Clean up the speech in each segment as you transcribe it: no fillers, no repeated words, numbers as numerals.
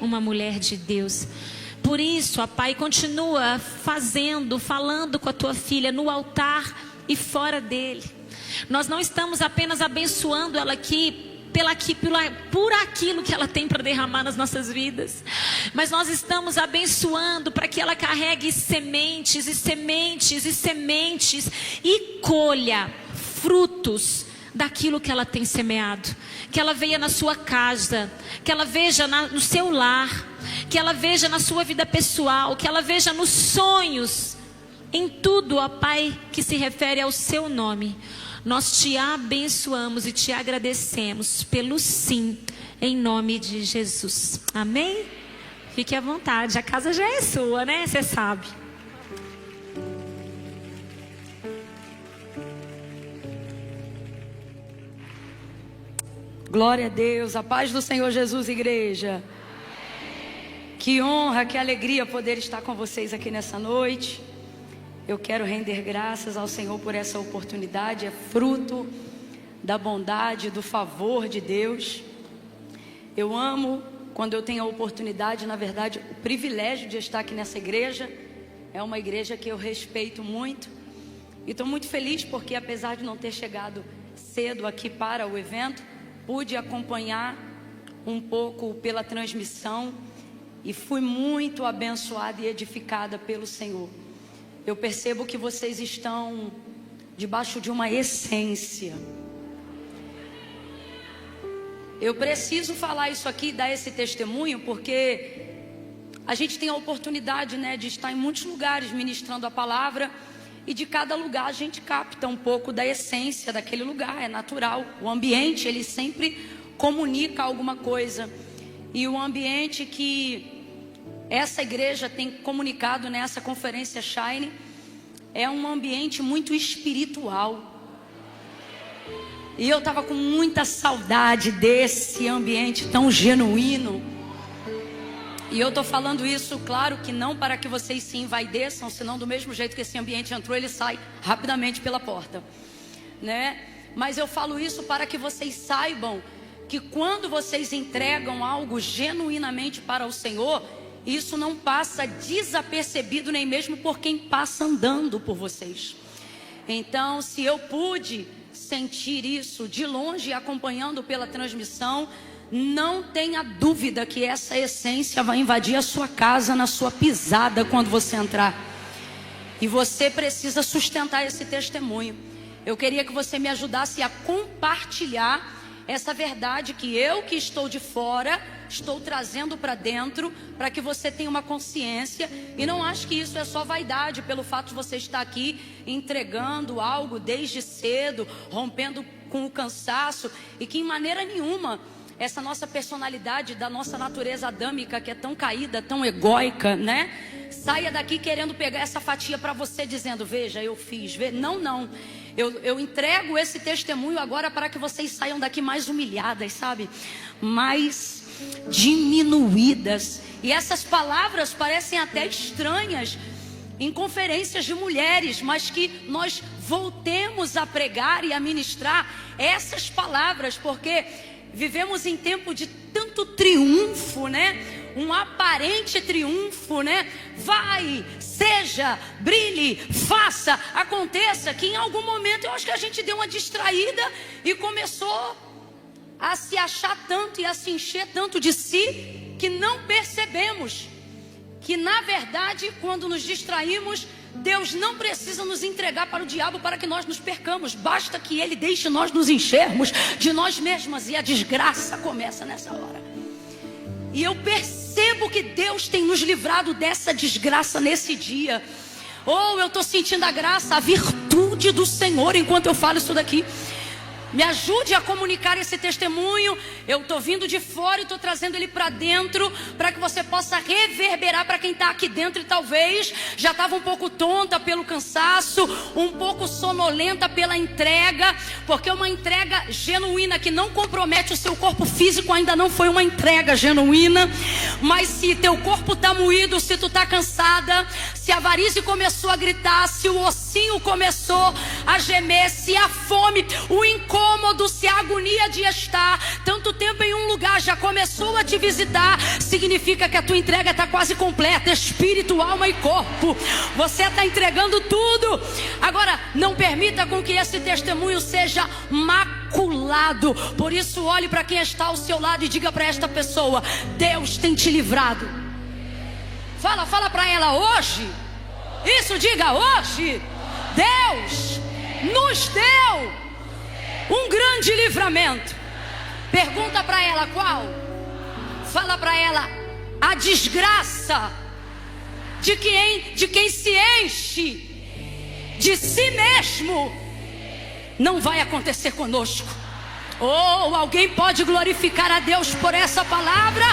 uma mulher de Deus. Por isso, ó Pai, continua falando com a tua filha no altar e fora dele. Nós não estamos apenas abençoando ela aqui por aquilo que ela tem para derramar nas nossas vidas, mas nós estamos abençoando para que ela carregue sementes e sementes e sementes e colha frutos daquilo que ela tem semeado. Que ela veja na sua casa, que ela veja no seu lar, que ela veja na sua vida pessoal, que ela veja nos sonhos, em tudo, ó Pai, que se refere ao seu nome. Nós te abençoamos e te agradecemos pelo sim, em nome de Jesus. Amém? Fique à vontade, a casa já é sua, né? Você sabe. Glória a Deus, a paz do Senhor Jesus, igreja. Que honra, que alegria poder estar com vocês aqui nessa noite. Eu quero render graças ao Senhor por essa oportunidade. É fruto da bondade, do favor de Deus. Eu amo quando eu tenho a oportunidade, na verdade, o privilégio de estar aqui nessa igreja. É uma igreja que eu respeito muito. E estou muito feliz porque, apesar de não ter chegado cedo aqui para o evento, pude acompanhar um pouco pela transmissão e fui muito abençoada e edificada pelo Senhor. Eu percebo que vocês estão debaixo de uma essência. Eu preciso falar isso aqui, dar esse testemunho, porque a gente tem a oportunidade, né, de estar em muitos lugares ministrando a palavra, e de cada lugar a gente capta um pouco da essência daquele lugar, é natural. O ambiente, ele sempre comunica alguma coisa. E o ambiente que essa igreja tem comunicado nessa conferência Shine é um ambiente muito espiritual. E eu estava com muita saudade desse ambiente tão genuíno. E eu estou falando isso, claro que não para que vocês se envaideçam, senão do mesmo jeito que esse ambiente entrou, ele sai rapidamente pela porta, né? Mas eu falo isso para que vocês saibam que quando vocês entregam algo genuinamente para o Senhor, isso não passa desapercebido nem mesmo por quem passa andando por vocês. Então, se eu pude sentir isso de longe, acompanhando pela transmissão, não tenha dúvida que essa essência vai invadir a sua casa, na sua pisada, quando você entrar. E você precisa sustentar esse testemunho. Eu queria que você me ajudasse a compartilhar essa verdade que eu, que estou de fora, estou trazendo para dentro, para que você tenha uma consciência. E não ache que isso é só vaidade, pelo fato de você estar aqui entregando algo desde cedo, rompendo com o cansaço, e que em maneira nenhuma essa nossa personalidade, da nossa natureza adâmica, que é tão caída, tão egóica, né? Saia daqui querendo pegar essa fatia para você, dizendo, veja, eu fiz. Não. Eu entrego esse testemunho agora para que vocês saiam daqui mais humilhadas, sabe? Mais diminuídas. E essas palavras parecem até estranhas em conferências de mulheres, mas que nós voltemos a pregar e a ministrar essas palavras, porque vivemos em tempo de tanto triunfo, né? Um aparente triunfo, né? Vai, seja, brilhe, faça, aconteça. Que em algum momento eu acho que a gente deu uma distraída e começou a se achar tanto e a se encher tanto de si, que não percebemos que, na verdade, quando nos distraímos, Deus não precisa nos entregar para o diabo para que nós nos percamos. Basta que Ele deixe nós nos enchermos de nós mesmas, e a desgraça começa nessa hora. E eu percebo que Deus tem nos livrado dessa desgraça nesse dia. Eu estou sentindo a graça, a virtude do Senhor enquanto eu falo isso daqui. Me ajude a comunicar esse testemunho. Eu estou vindo de fora e estou trazendo ele para dentro, para que você possa reverberar para quem está aqui dentro e talvez já estava um pouco tonta pelo cansaço, um pouco sonolenta pela entrega, porque uma entrega genuína que não compromete o seu corpo físico ainda não foi uma entrega genuína. Mas se teu corpo está moído, se tu está cansada, se a varize começou a gritar, se o ossinho começou a gemer, se a fome, o incômodo, se a agonia de estar tanto tempo em um lugar já começou a te visitar, significa que a tua entrega está quase completa, espírito, alma e corpo. Você está entregando tudo. Agora, não permita com que esse testemunho seja maculado. Por isso, olhe para quem está ao seu lado e diga para esta pessoa: Deus tem te livrado. Fala para ela: hoje. Isso, diga: hoje Deus nos deu um grande livramento. Pergunta para ela qual. Fala para ela: a desgraça de quem se enche de si mesmo não vai acontecer conosco. Oh, alguém pode glorificar a Deus por essa palavra?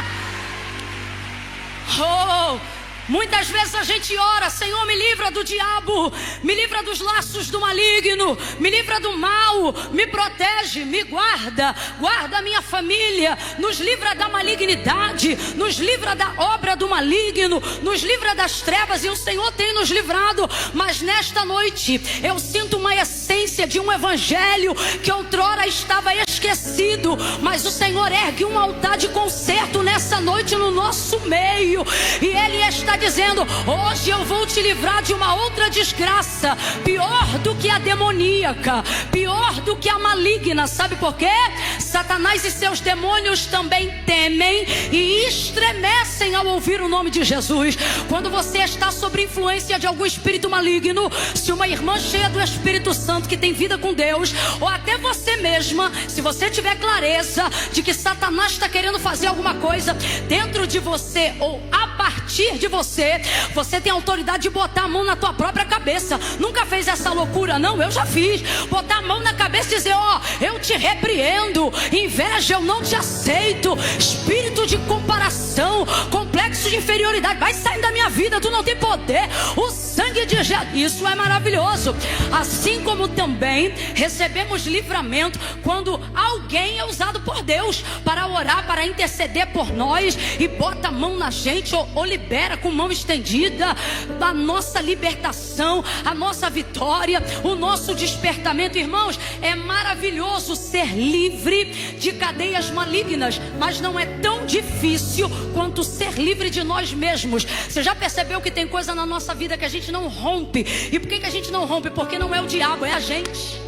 Oh, muitas vezes a gente ora: Senhor, me livra do diabo, me livra dos laços do maligno, me livra do mal, me protege, me guarda, guarda a minha família, nos livra da malignidade, nos livra da obra do maligno, nos livra das trevas, e o Senhor tem nos livrado. Mas nesta noite eu sinto uma essência de um evangelho que outrora estava esquecido, mas o Senhor ergue um altar de concerto nessa noite no nosso meio, e Ele está dizendo: hoje eu vou te livrar de uma outra desgraça, pior do que a demoníaca, pior do que a maligna. Sabe por quê? Satanás e seus demônios também temem e estremecem ao ouvir o nome de Jesus. Quando você está sob influência de algum espírito maligno, se uma irmã cheia do Espírito Santo que tem vida com Deus, ou até você mesma, se você tiver clareza de que Satanás está querendo fazer alguma coisa dentro de você ou a partir de você, você tem autoridade de botar a mão na tua própria cabeça. Nunca fez essa loucura, não? Eu já fiz. Botar a mão na cabeça e dizer: ó, eu te repreendo. Inveja, eu não te aceito. Espírito de comparação, complexo de inferioridade, vai saindo da minha vida, tu não tem poder. O sangue de Jesus, isso é maravilhoso. Assim como também recebemos livramento quando alguém é usado por Deus para orar, para interceder por nós, e bota a mão na gente ou libera com mão estendida a nossa libertação, a nossa vitória, o nosso despertamento. Irmãos, é maravilhoso ser livre de cadeias malignas, mas não é tão difícil quanto ser livre de nós mesmos. Você já percebeu que tem coisa na nossa vida que a gente não rompe? E por que a gente não rompe? Porque não é o diabo, é a gente.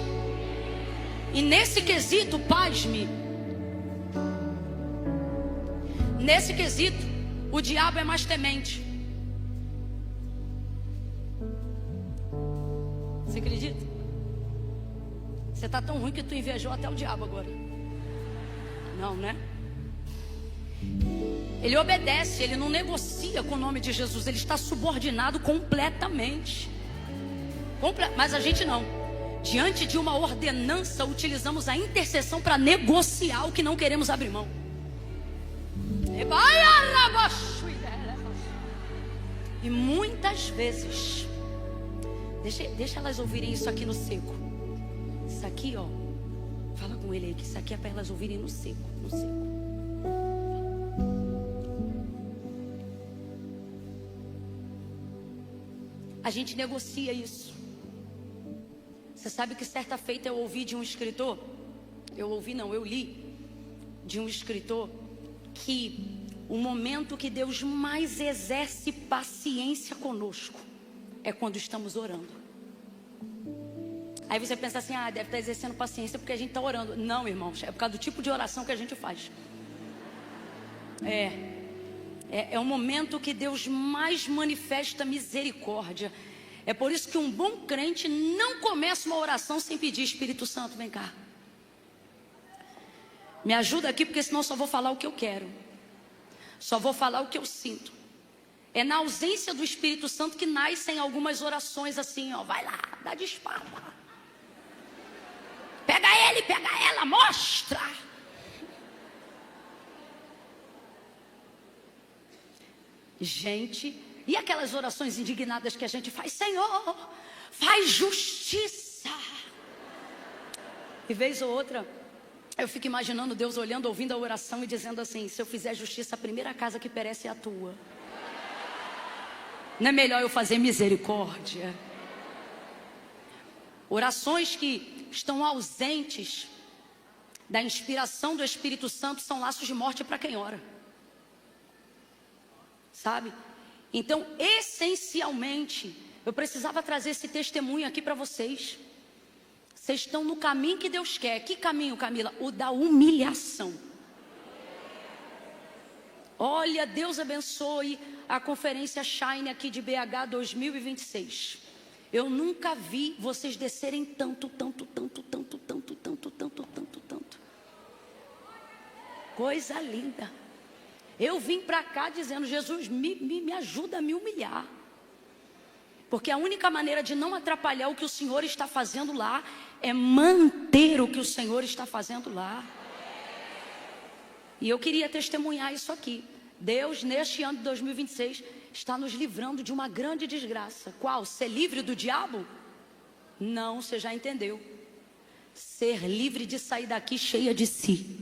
E nesse quesito, pasme, nesse quesito, o diabo é mais temente. Você acredita? Você está tão ruim que tu invejou até o diabo agora. Não, né? Ele obedece, ele não negocia com o nome de Jesus. Ele está subordinado completamente. Mas a gente não. Diante de uma ordenança, utilizamos a intercessão para negociar o que não queremos abrir mão. E muitas vezes, deixa elas ouvirem isso aqui no seco. Isso aqui, ó, fala com ele aí que isso aqui é para elas ouvirem no seco, no seco. A gente negocia isso. Você sabe que certa feita eu ouvi de um escritor, eu li de um escritor que o momento que Deus mais exerce paciência conosco é quando estamos orando. Aí você pensa assim: deve estar exercendo paciência porque a gente está orando. Não, irmãos, é por causa do tipo de oração que a gente faz. É um momento que Deus mais manifesta misericórdia. É por isso que um bom crente não começa uma oração sem pedir: Espírito Santo, vem cá, me ajuda aqui, porque senão só vou falar o que eu quero, só vou falar o que eu sinto. É na ausência do Espírito Santo que nascem algumas orações assim, ó: vai lá, dá de espada, pega ele, pega ela, mostra. Gente, e aquelas orações indignadas que a gente faz: Senhor, faz justiça. E vez ou outra, eu fico imaginando Deus olhando, ouvindo a oração e dizendo assim: se eu fizer justiça, a primeira casa que perece é a tua. Não é melhor eu fazer misericórdia? Orações que estão ausentes da inspiração do Espírito Santo são laços de morte para quem ora. Sabe? Então, essencialmente, eu precisava trazer esse testemunho aqui para vocês. Vocês estão no caminho que Deus quer. Que caminho, Camila? O da humilhação. Olha, Deus abençoe a conferência Shine aqui de BH 2026. Eu nunca vi vocês descerem tanto. Coisa linda. Eu vim para cá dizendo, Jesus, me ajuda a me humilhar. Porque a única maneira de não atrapalhar o que o Senhor está fazendo lá é manter o que o Senhor está fazendo lá. E eu queria testemunhar isso aqui. Deus, neste ano de 2026, está nos livrando de uma grande desgraça. Qual? Ser livre do diabo? Não, você já entendeu. Ser livre de sair daqui cheia de si.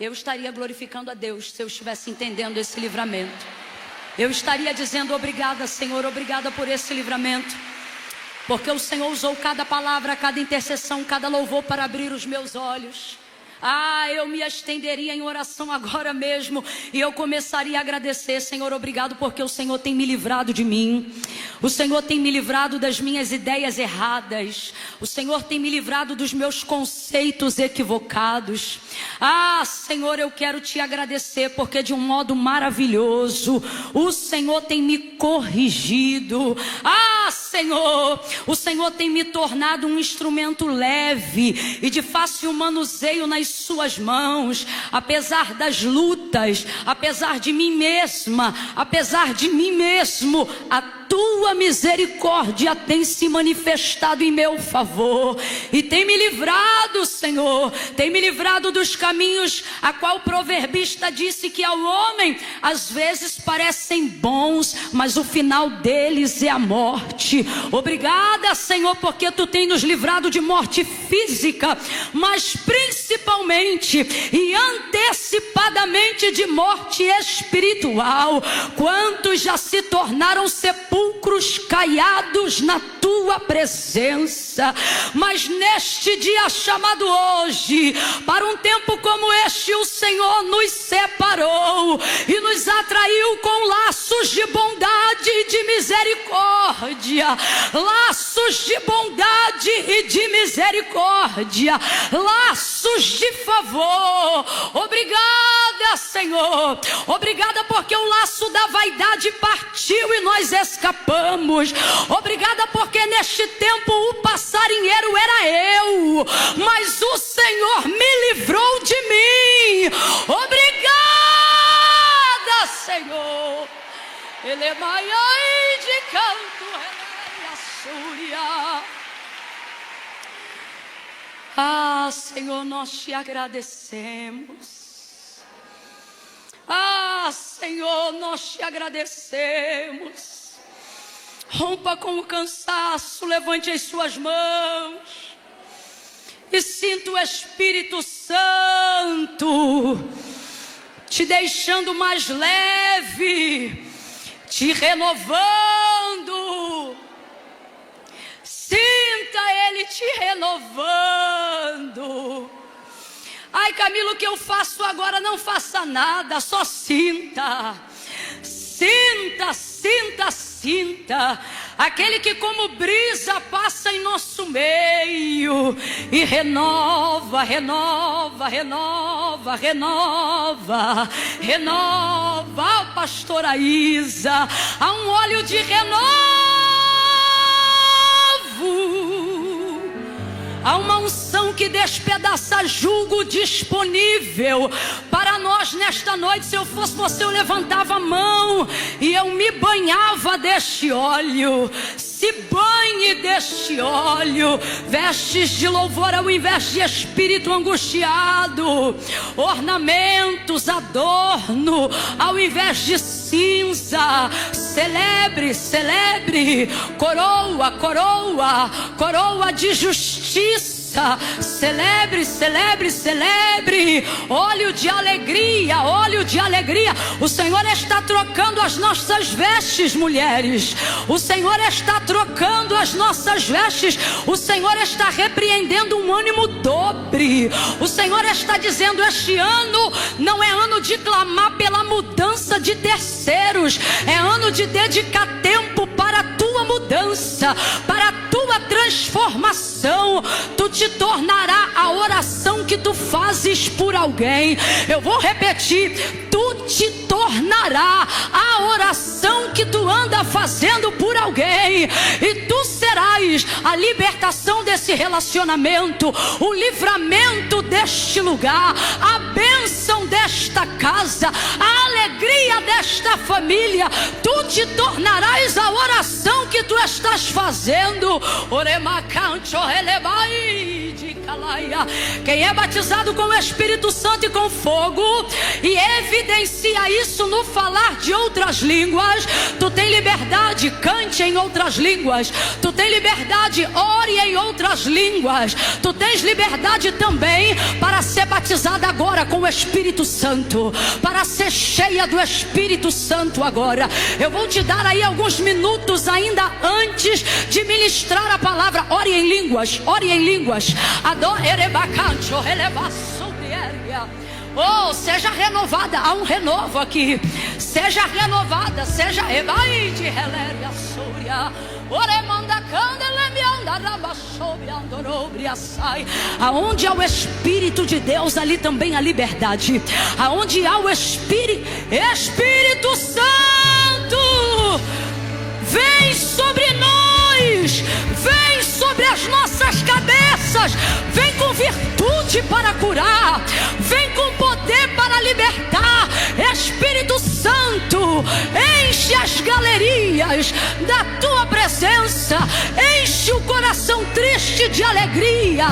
Eu estaria glorificando a Deus se eu estivesse entendendo esse livramento. Eu estaria dizendo obrigada, Senhor, obrigada por esse livramento. Porque o Senhor usou cada palavra, cada intercessão, cada louvor para abrir os meus olhos. Eu me estenderia em oração agora mesmo e eu começaria a agradecer, Senhor, obrigado porque o Senhor tem me livrado de mim. O Senhor tem me livrado das minhas ideias erradas. O Senhor tem me livrado dos meus conceitos equivocados. Senhor, eu quero te agradecer porque de um modo maravilhoso o Senhor tem me corrigido. Senhor, o Senhor tem me tornado um instrumento leve e de fácil manuseio nas suas mãos. Apesar das lutas, apesar de mim mesma, apesar de mim mesmo, a tua misericórdia tem se manifestado em meu favor e tem me livrado, Senhor, tem me livrado dos caminhos a qual o proverbista disse que ao homem às vezes parecem bons, mas o final deles é a morte. Obrigada, Senhor, porque tu tem nos livrado de morte física, mas principalmente e antecipadamente de morte espiritual. Quantos já se tornaram sepulcros caiados na tua presença, mas neste dia chamado hoje, para um tempo como este, o Senhor nos separou e nos atraiu com laços de bondade e de misericórdia. Laços de bondade e de misericórdia, laços de favor. Obrigada, Senhor, obrigada porque o laço da vaidade partiu e nós escapamos. Obrigada porque neste tempo o passarinheiro era eu, mas o Senhor me livrou de mim. Obrigada, Senhor. Ele é maior de canto, Senhor, nós te agradecemos. Senhor, nós te agradecemos. Rompa com o cansaço, levante as suas mãos e sinta o Espírito Santo te deixando mais leve, te renovando. Sinta Ele te renovando. Camila, o que eu faço agora? Não faça nada, só sinta. Sinta, sinta, sinta. Aquele que como brisa passa em nosso meio e renova, renova, renova, renova, renova. Pastora Isa, há um óleo de renovo. Há uma unção que despedaça jugo disponível para nós nesta noite. Se eu fosse você, eu levantava a mão e eu me banhava deste óleo. Se banhe deste óleo. Vestes de louvor ao invés de espírito angustiado. Ornamentos, adorno ao invés de cinza. Celebre, celebre. Coroa, coroa, coroa de justiça. Celebre, celebre, celebre. Óleo de alegria, óleo de alegria. O Senhor está trocando as nossas vestes, mulheres. O Senhor está trocando as nossas vestes. O Senhor está repreendendo um ânimo dobre. O Senhor está dizendo: este ano não é ano de clamar pela mudança de terceiros, é ano de dedicar tempo para a tua mudança, para a tua transformação. Tu te tornará a oração que tu fazes por alguém. Eu vou repetir: tu te tornará a oração que tu anda fazendo por alguém, e tu serás a libertação desse relacionamento, o livramento deste lugar, a bênção desta casa, a alegria desta família. Tu te tornarás a oração que tu estás fazendo. Quem é batizado com o Espírito Santo e com fogo e evidencia isso no falar de outras línguas, tu tem liberdade, cante em outras línguas. Tu tem liberdade, ore em outras línguas. Tu tens liberdade também para ser batizada agora com o Espírito Santo, para ser cheia do Espírito Santo agora. Eu vou te dar aí alguns minutos ainda antes de ministrar a palavra. Ore em línguas, ore em línguas. Oh, seja renovada. Há um renovo aqui. Seja renovada, seja aonde há o Espírito de Deus, ali também há liberdade. Aonde há o Espírito Santo, vem sobre nós, vem sobre as nossas cabeças, vem com virtude para curar, vem com poder para libertar. Espírito Santo, enche as galerias da tua presença, enche o coração triste de alegria,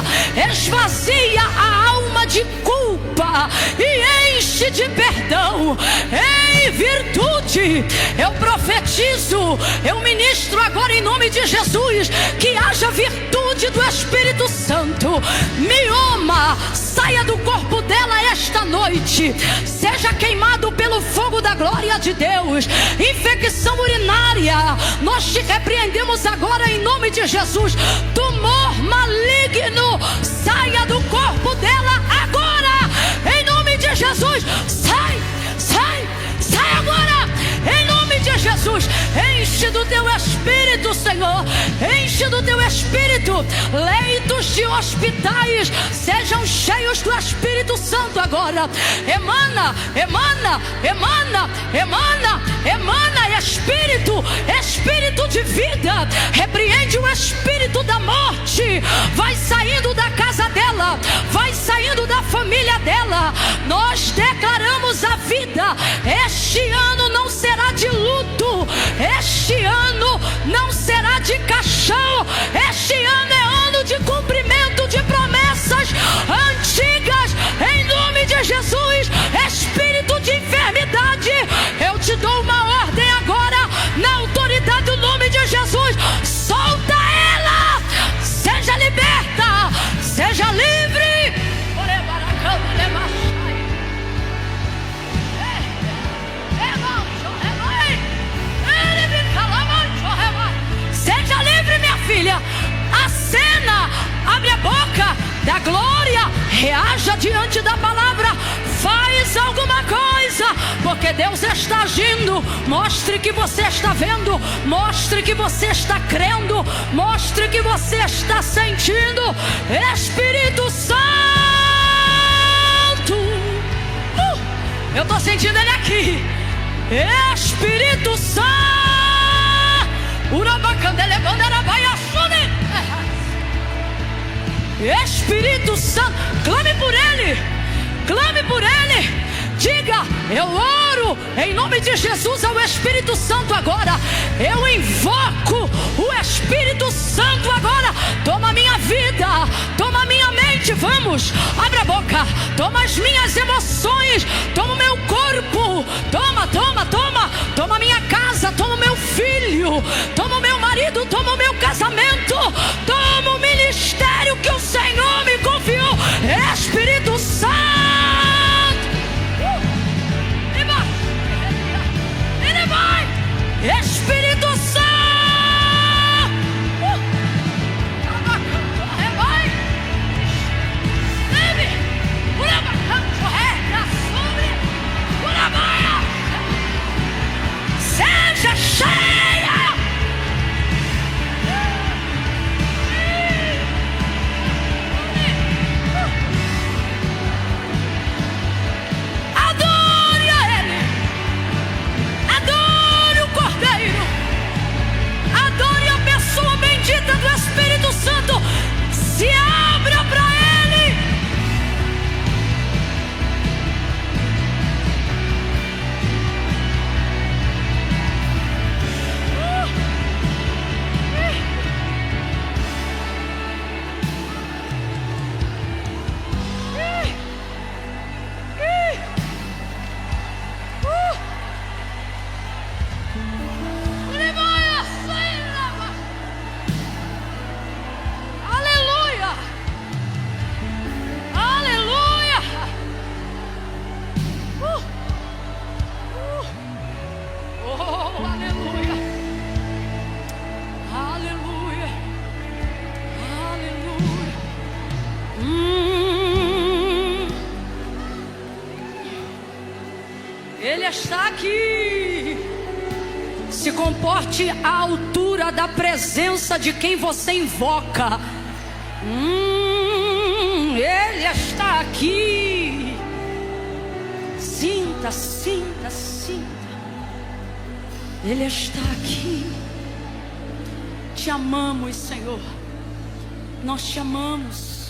esvazia a alma de culpa e enche de perdão. Em virtude, eu profetizo, eu ministro agora em nome de Jesus, que haja virtude do Espírito Santo. Mioma, saia do corpo dela esta noite, seja queimado pelo fogo da glória de Deus. Infecção urinária, nós te repreendemos agora em nome de Jesus. Tumor maligno, saia do corpo dela agora, em nome de Jesus. Sai, sai, sai agora, em nome de Jesus. Enche do teu Espírito, Senhor, enche do teu Espírito. Leitos de hospitais sejam cheios do Espírito Santo agora. Emana, emana, emana, emana, emana Espírito, Espírito de vida. Repreende o espírito da morte. Vai saindo da casa dela, vai saindo da família dela. Nós declaramos a vida. Este ano não será de luto, este ano não será de caixão. Este ano é ano de cumprimento de promessas antigas, em nome de Jesus. Espírito de enfermidade, eu te dou uma ordem agora, na autoridade do nome de Jesus. Solta ela, seja liberta, seja livre. Seja livre, minha filha. Acena, abre a boca da glória, reaja diante da palavra. Faz alguma coisa, porque Deus está agindo. Mostre que você está vendo, mostre que você está crendo, mostre que você está sentindo. Espírito Santo, eu estou sentindo ele aqui. Espírito Santo, Espírito Santo, clame por ele, clame por ele. Diga: eu oro em nome de Jesus ao Espírito Santo agora. Eu invoco o Espírito Santo agora. Toma minha vida, toma minha mente. Vamos, abre a boca. Toma as minhas emoções, toma o meu corpo. Toma, toma, toma. Toma minha casa, toma o meu filho, toma o meu marido, toma o meu casamento, toma o ministério que o Senhor me confiou. Espírito Santo, Ele está aqui. Se comporte à altura da presença de quem você invoca. Ele está aqui. Sinta, sinta, sinta. Ele está aqui. Te amamos, Senhor. Nós te amamos.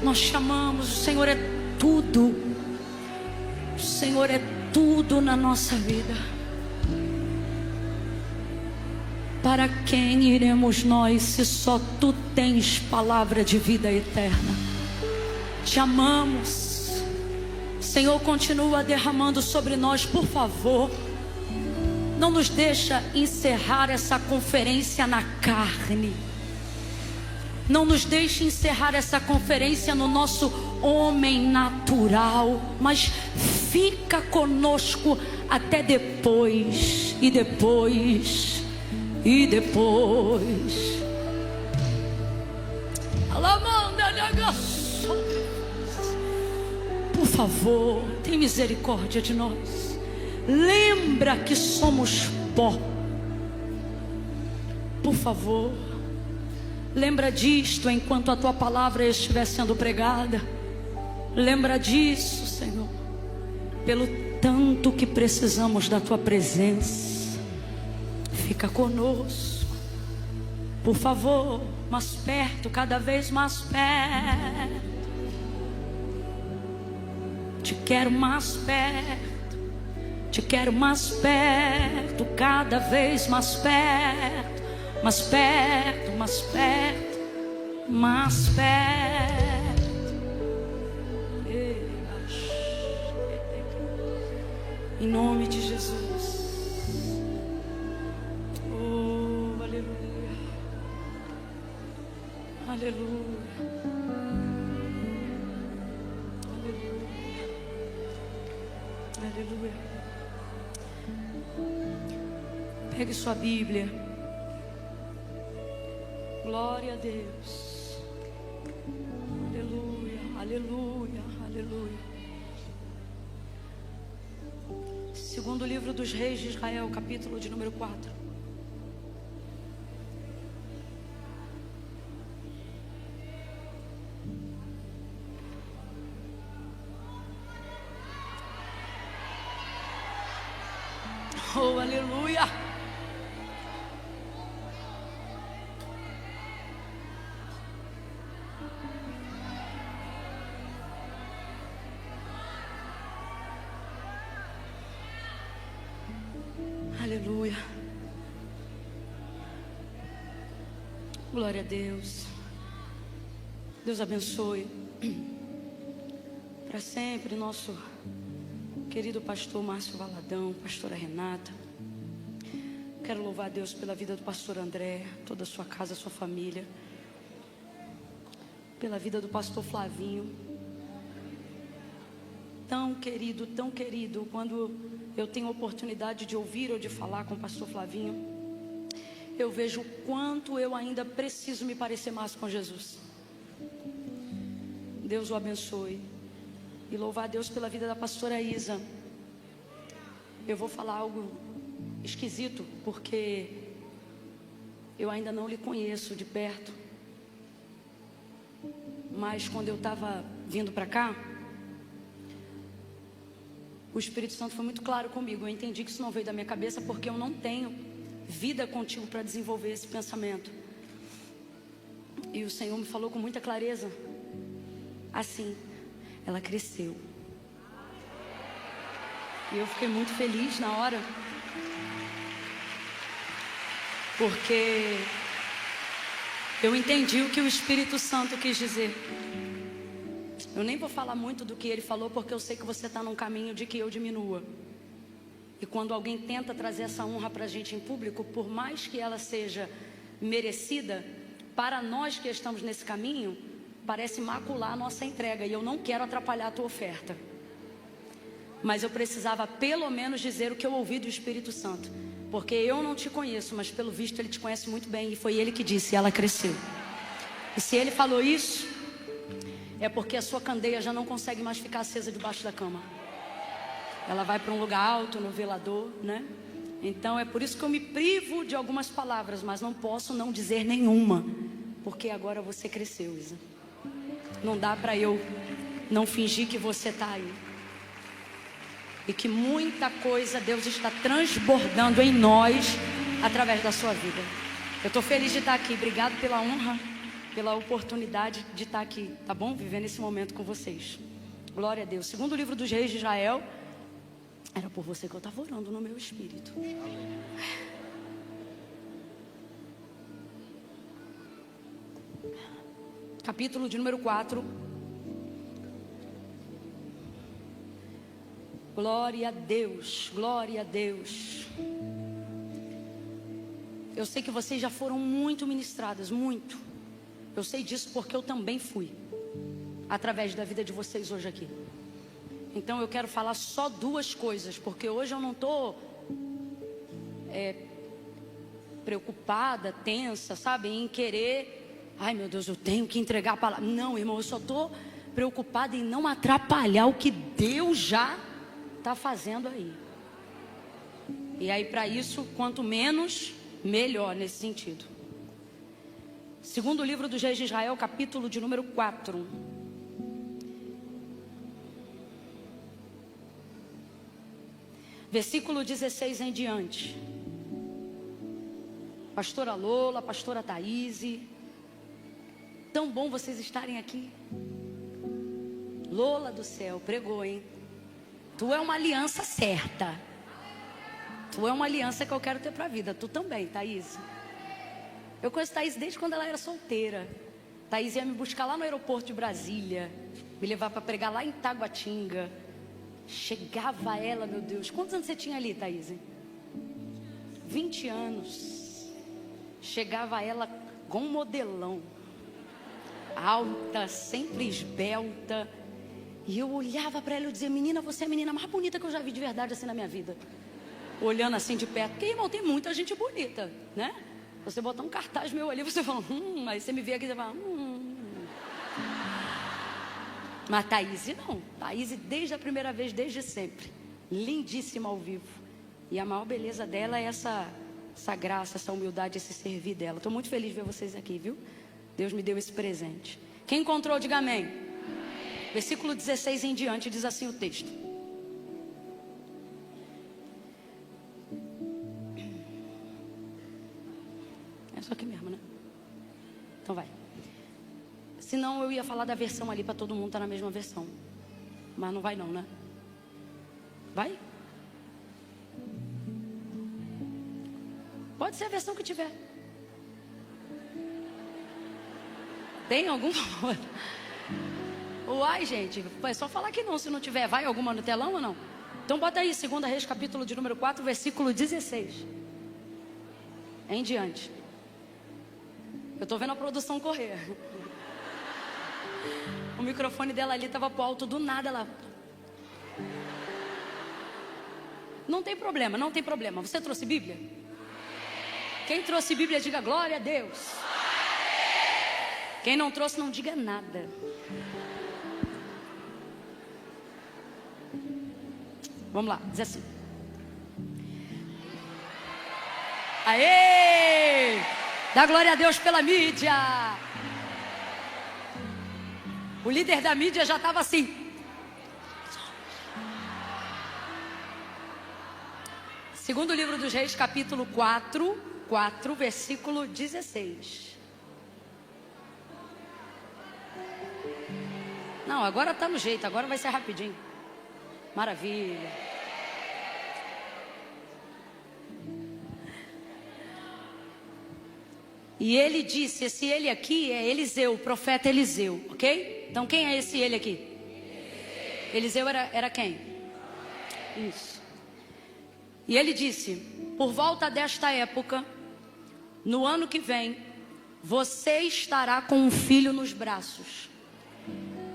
Nós te amamos. O Senhor é tudo. O Senhor é tudo na nossa vida. Para quem iremos nós, se só tu tens palavra de vida eterna? Te amamos. Senhor, continua derramando sobre nós, por favor. Não nos deixa encerrar essa conferência na carne. Não nos deixe encerrar essa conferência no nosso homem natural. Mas fica conosco até depois. E depois. E depois. Por favor, tem misericórdia de nós. Lembra que somos pó. Por favor, lembra disto enquanto a tua palavra estiver sendo pregada. Lembra disso, Senhor, pelo tanto que precisamos da tua presença. Fica conosco, por favor, mais perto, cada vez mais perto. Te quero mais perto, te quero mais perto, cada vez mais perto, mais perto, mais perto, mais perto. Em nome de Jesus. Oh, aleluia. Aleluia. Aleluia. Pegue sua Bíblia. Glória a Deus. Aleluia, aleluia, aleluia. Segundo livro dos Reis de Israel, capítulo de número 4. Oh, aleluia. Aleluia. Glória a Deus. Deus abençoe para sempre nosso querido pastor Márcio Valadão, pastora Renata. Quero louvar a Deus pela vida do pastor André, toda a sua casa, a sua família. Pela vida do pastor Flavinho. Tão querido, quando eu tenho a oportunidade de ouvir ou de falar com o pastor Flavinho, eu vejo o quanto eu ainda preciso me parecer mais com Jesus. Deus o abençoe. E louvar a Deus pela vida da pastora Isa. Eu vou falar algo esquisito, porque eu ainda não lhe conheço de perto. Mas quando eu estava vindo para cá, o Espírito Santo foi muito claro comigo. Eu entendi que isso não veio da minha cabeça, porque eu não tenho vida contigo para desenvolver esse pensamento. E o Senhor me falou com muita clareza assim: ela cresceu. E eu fiquei muito feliz na hora, porque eu entendi o que o Espírito Santo quis dizer. Eu nem vou falar muito do que ele falou, porque eu sei que você está num caminho de que eu diminua. E quando alguém tenta trazer essa honra para a gente em público, por mais que ela seja merecida, para nós que estamos nesse caminho, parece macular a nossa entrega. E eu não quero atrapalhar a tua oferta. Mas eu precisava pelo menos dizer o que eu ouvi do Espírito Santo. Porque eu não te conheço, mas pelo visto ele te conhece muito bem. E foi ele que disse: ela cresceu. E se ele falou isso, é porque a sua candeia já não consegue mais ficar acesa debaixo da cama. Ela vai para um lugar alto no velador, né? Então é por isso que eu me privo de algumas palavras, mas não posso não dizer nenhuma, porque agora você cresceu, Isa. Não dá para eu não fingir que você está aí. E que muita coisa Deus está transbordando em nós através da sua vida. Eu estou feliz de estar aqui. Obrigado pela honra, pela oportunidade de estar aqui, tá bom? Vivendo esse momento com vocês. Glória a Deus. Segundo livro dos Reis de Israel. Era por você que eu estava orando no meu espírito. Capítulo de número 4. Glória a Deus, glória a Deus. Eu sei que vocês já foram muito ministradas, muito. Eu sei disso porque eu também fui, através da vida de vocês hoje aqui. Então eu quero falar só duas coisas, porque hoje eu não estou preocupada, tensa, sabe, em querer, ai meu Deus, eu tenho que entregar a palavra. Não, irmão, eu só estou preocupada em não atrapalhar o que Deus já está fazendo aí. E aí para isso, quanto menos, melhor nesse sentido. Segundo livro dos Reis de Israel, capítulo de número 4. Versículo 16 em diante. Pastora Lola, pastora Thaís, tão bom vocês estarem aqui. Lola do céu, pregou, hein? Tu é uma aliança certa. Tu é uma aliança que eu quero ter para a vida. Tu também, Thaís. Eu conheço Thaís desde quando ela era solteira. Thaís ia me buscar lá no aeroporto de Brasília, me levar para pregar lá em Taguatinga. Chegava ela, meu Deus. Quantos anos você tinha ali, Thaís? 20 anos. Chegava ela com um modelão. Alta, sempre esbelta. E eu olhava para ela e dizia: menina, você é a menina mais bonita que eu já vi de verdade assim na minha vida. Olhando assim de perto. Porque, irmão, tem muita gente bonita, né? Você botar um cartaz meu ali, você fala, aí você me vê aqui e você fala, Mas Thaís não. Thaís desde a primeira vez, desde sempre. Lindíssima ao vivo. E a maior beleza dela é essa graça, essa humildade, esse servir dela. Estou muito feliz de ver vocês aqui, viu? Deus me deu esse presente. Quem encontrou, diga amém. Versículo 16 em diante diz assim o texto. É isso aqui mesmo, né? Então vai. Senão eu ia falar da versão ali para todo mundo estar na mesma versão. Mas não vai não, né? Vai? Pode ser a versão que tiver. Tem alguma outra? Uai, gente, é só falar que não, se não tiver. Vai alguma no telão ou não? Então bota aí, 2 Reis, capítulo de número 4, versículo 16. Em diante. Eu estou vendo a produção correr. O microfone dela ali estava pro alto, do nada ela... Não tem problema, não tem problema. Você trouxe Bíblia? Quem trouxe Bíblia, diga glória a Deus. Quem não trouxe, não diga nada. Vamos lá, diz assim. Aê! Dá glória a Deus pela mídia. O líder da mídia já estava assim. Segundo livro dos Reis, capítulo 4, versículo 16. Não, agora está no jeito, agora vai ser rapidinho. Maravilha. E ele disse, esse ele aqui é Eliseu, o profeta Eliseu, ok? Então quem é esse ele aqui? Eliseu era quem? Isso. E ele disse, por volta desta época, no ano que vem, você estará com um filho nos braços.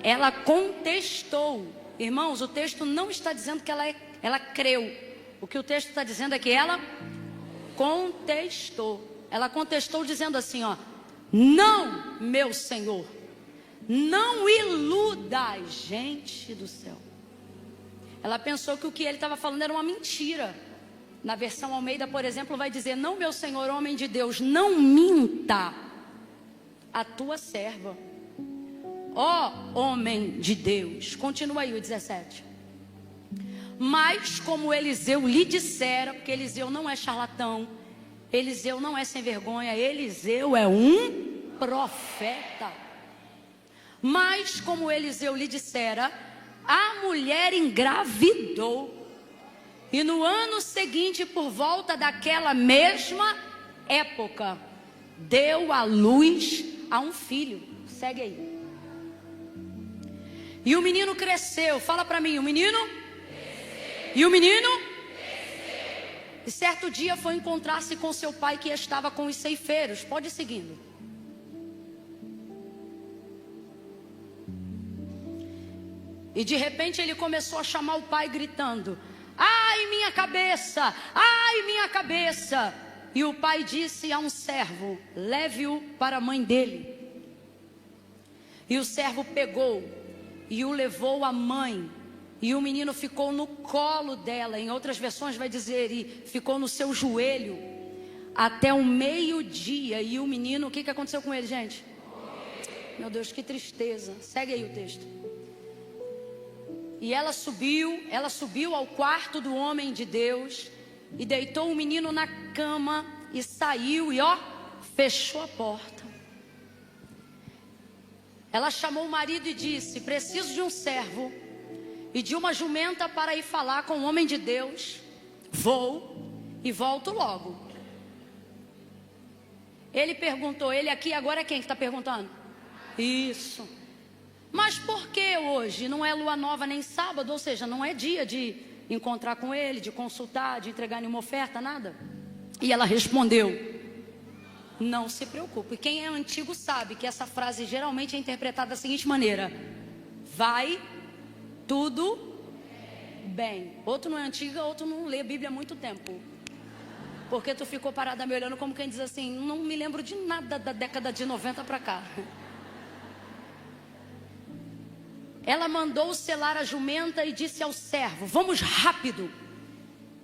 Ela contestou. Irmãos, o texto não está dizendo que ela creu. O que o texto está dizendo é que ela contestou. Ela contestou dizendo assim, ó: não, meu Senhor, não iluda, gente do céu. Ela pensou que o que ele estava falando era uma mentira. Na versão Almeida, por exemplo, vai dizer: não, meu Senhor, homem de Deus, não minta a tua serva. Ó homem de Deus. Continua aí o 17. Mas como Eliseu lhe dissera, porque Eliseu não é charlatão, Eliseu não é sem vergonha, Eliseu é um profeta. Mas como Eliseu lhe dissera, a mulher engravidou. E no ano seguinte, por volta daquela mesma época, deu à luz a um filho. Segue aí. E o menino cresceu. Fala para mim, o menino? Cresceu. E o menino? Cresceu. E certo dia foi encontrar-se com seu pai, que estava com os ceifeiros. Pode ir seguindo. E de repente ele começou a chamar o pai, gritando: ai, minha cabeça! Ai, minha cabeça! E o pai disse a um servo: leve-o para a mãe dele. E o servo pegou e o levou à mãe. E o menino ficou no colo dela. Em outras versões vai dizer: e ficou no seu joelho até o meio-dia. E o menino, o que aconteceu com ele, gente? Meu Deus, que tristeza. Segue aí o texto. E ela subiu ao quarto do homem de Deus e deitou o menino na cama e saiu e fechou a porta. Ela chamou o marido e disse: preciso de um servo e de uma jumenta para ir falar com o homem de Deus. Vou e volto logo. Ele perguntou: ele aqui agora é quem que está perguntando? Isso. Mas por que hoje? Não é lua nova nem sábado, ou seja, não é dia de encontrar com ele, de consultar, de entregar nenhuma oferta, nada? E ela respondeu: não se preocupe. Quem é antigo sabe que essa frase geralmente é interpretada da seguinte maneira: vai tudo bem. Outro não é antiga, outro não lê a Bíblia há muito tempo. Porque tu ficou parada me olhando como quem diz assim: não me lembro de nada da década de 90 para cá. Ela mandou selar a jumenta e disse ao servo: vamos rápido,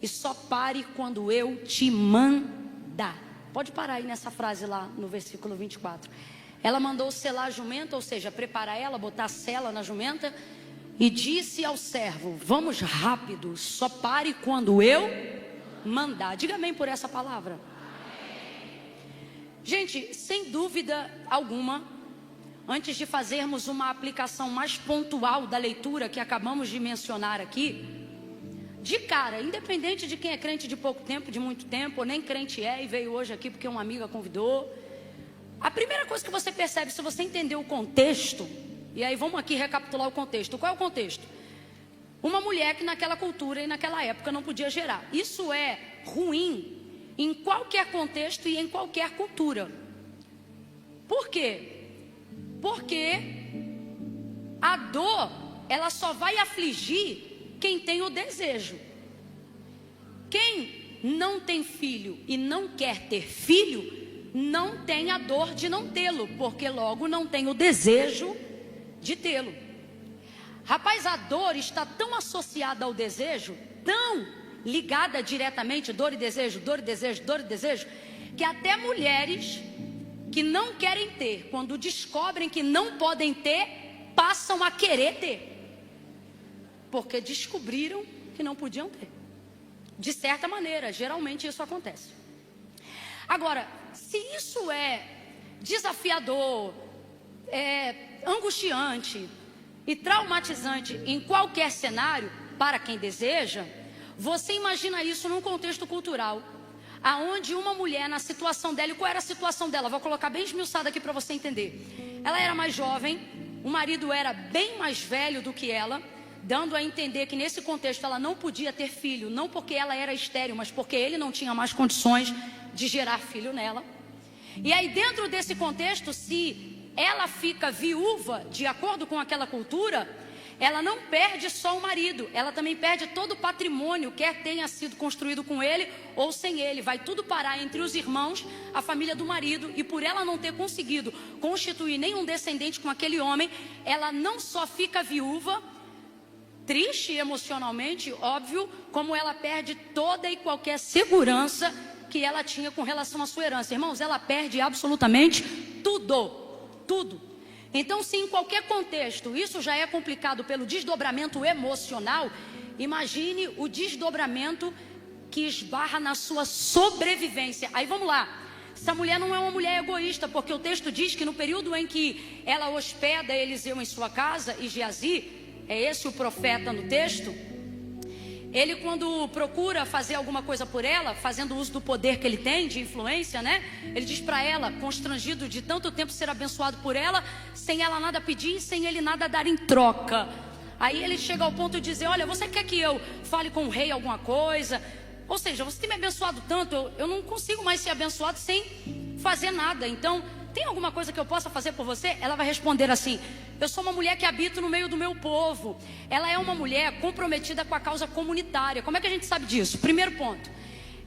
e só pare quando eu te mandar. Pode parar aí nessa frase lá no versículo 24. Ela mandou selar a jumenta, ou seja, preparar ela, botar a sela na jumenta, e disse ao servo: vamos rápido, só pare quando eu mandar. Diga amém por essa palavra. Gente, sem dúvida alguma, antes de fazermos uma aplicação mais pontual da leitura que acabamos de mencionar aqui, de cara, independente de quem é crente de pouco tempo, de muito tempo, ou nem crente é e veio hoje aqui porque uma amiga convidou, a primeira coisa que você percebe, se você entender o contexto, e aí vamos aqui recapitular o contexto. Qual é o contexto? Uma mulher que naquela cultura e naquela época não podia gerar. Isso é ruim em qualquer contexto e em qualquer cultura. Por quê? Porque a dor, ela só vai afligir quem tem o desejo. Quem não tem filho e não quer ter filho, não tem a dor de não tê-lo, porque logo não tem o desejo de tê-lo. Rapaz, a dor está tão associada ao desejo, tão ligada diretamente, dor e desejo, dor e desejo, dor e desejo, que até mulheres que não querem ter, quando descobrem que não podem ter, passam a querer ter, porque descobriram que não podiam ter. De certa maneira, geralmente isso acontece. Agora, se isso é desafiador, angustiante e traumatizante em qualquer cenário, para quem deseja, você imagina isso num contexto cultural, aonde uma mulher na situação dela, e qual era a situação dela? Vou colocar bem esmiuçada aqui para você entender. Ela era mais jovem, o marido era bem mais velho do que ela, dando a entender que nesse contexto ela não podia ter filho, não porque ela era estéril, mas porque ele não tinha mais condições de gerar filho nela. E aí dentro desse contexto, se ela fica viúva, de acordo com aquela cultura, ela não perde só o marido, ela também perde todo o patrimônio, quer tenha sido construído com ele ou sem ele. Vai tudo parar entre os irmãos, a família do marido. E por ela não ter conseguido constituir nenhum descendente com aquele homem, ela não só fica viúva, triste emocionalmente, óbvio, como ela perde toda e qualquer segurança que ela tinha com relação à sua herança. Irmãos, ela perde absolutamente tudo, tudo. Então, se em qualquer contexto isso já é complicado pelo desdobramento emocional, imagine o desdobramento que esbarra na sua sobrevivência. Aí vamos lá. Essa mulher não é uma mulher egoísta, porque o texto diz que no período em que ela hospeda Eliseu em sua casa, e Geazi, é esse o profeta no texto, ele, quando procura fazer alguma coisa por ela, fazendo uso do poder que ele tem, de influência, né? Ele diz para ela, constrangido de tanto tempo ser abençoado por ela, sem ela nada pedir, sem ele nada dar em troca. Aí ele chega ao ponto de dizer, olha, você quer que eu fale com o rei alguma coisa? Ou seja, você tem me abençoado tanto, eu não consigo mais ser abençoado sem fazer nada. Então, tem alguma coisa que eu possa fazer por você? Ela vai responder assim, eu sou uma mulher que habito no meio do meu povo. Ela é uma mulher comprometida com a causa comunitária. Como é que a gente sabe disso? Primeiro ponto,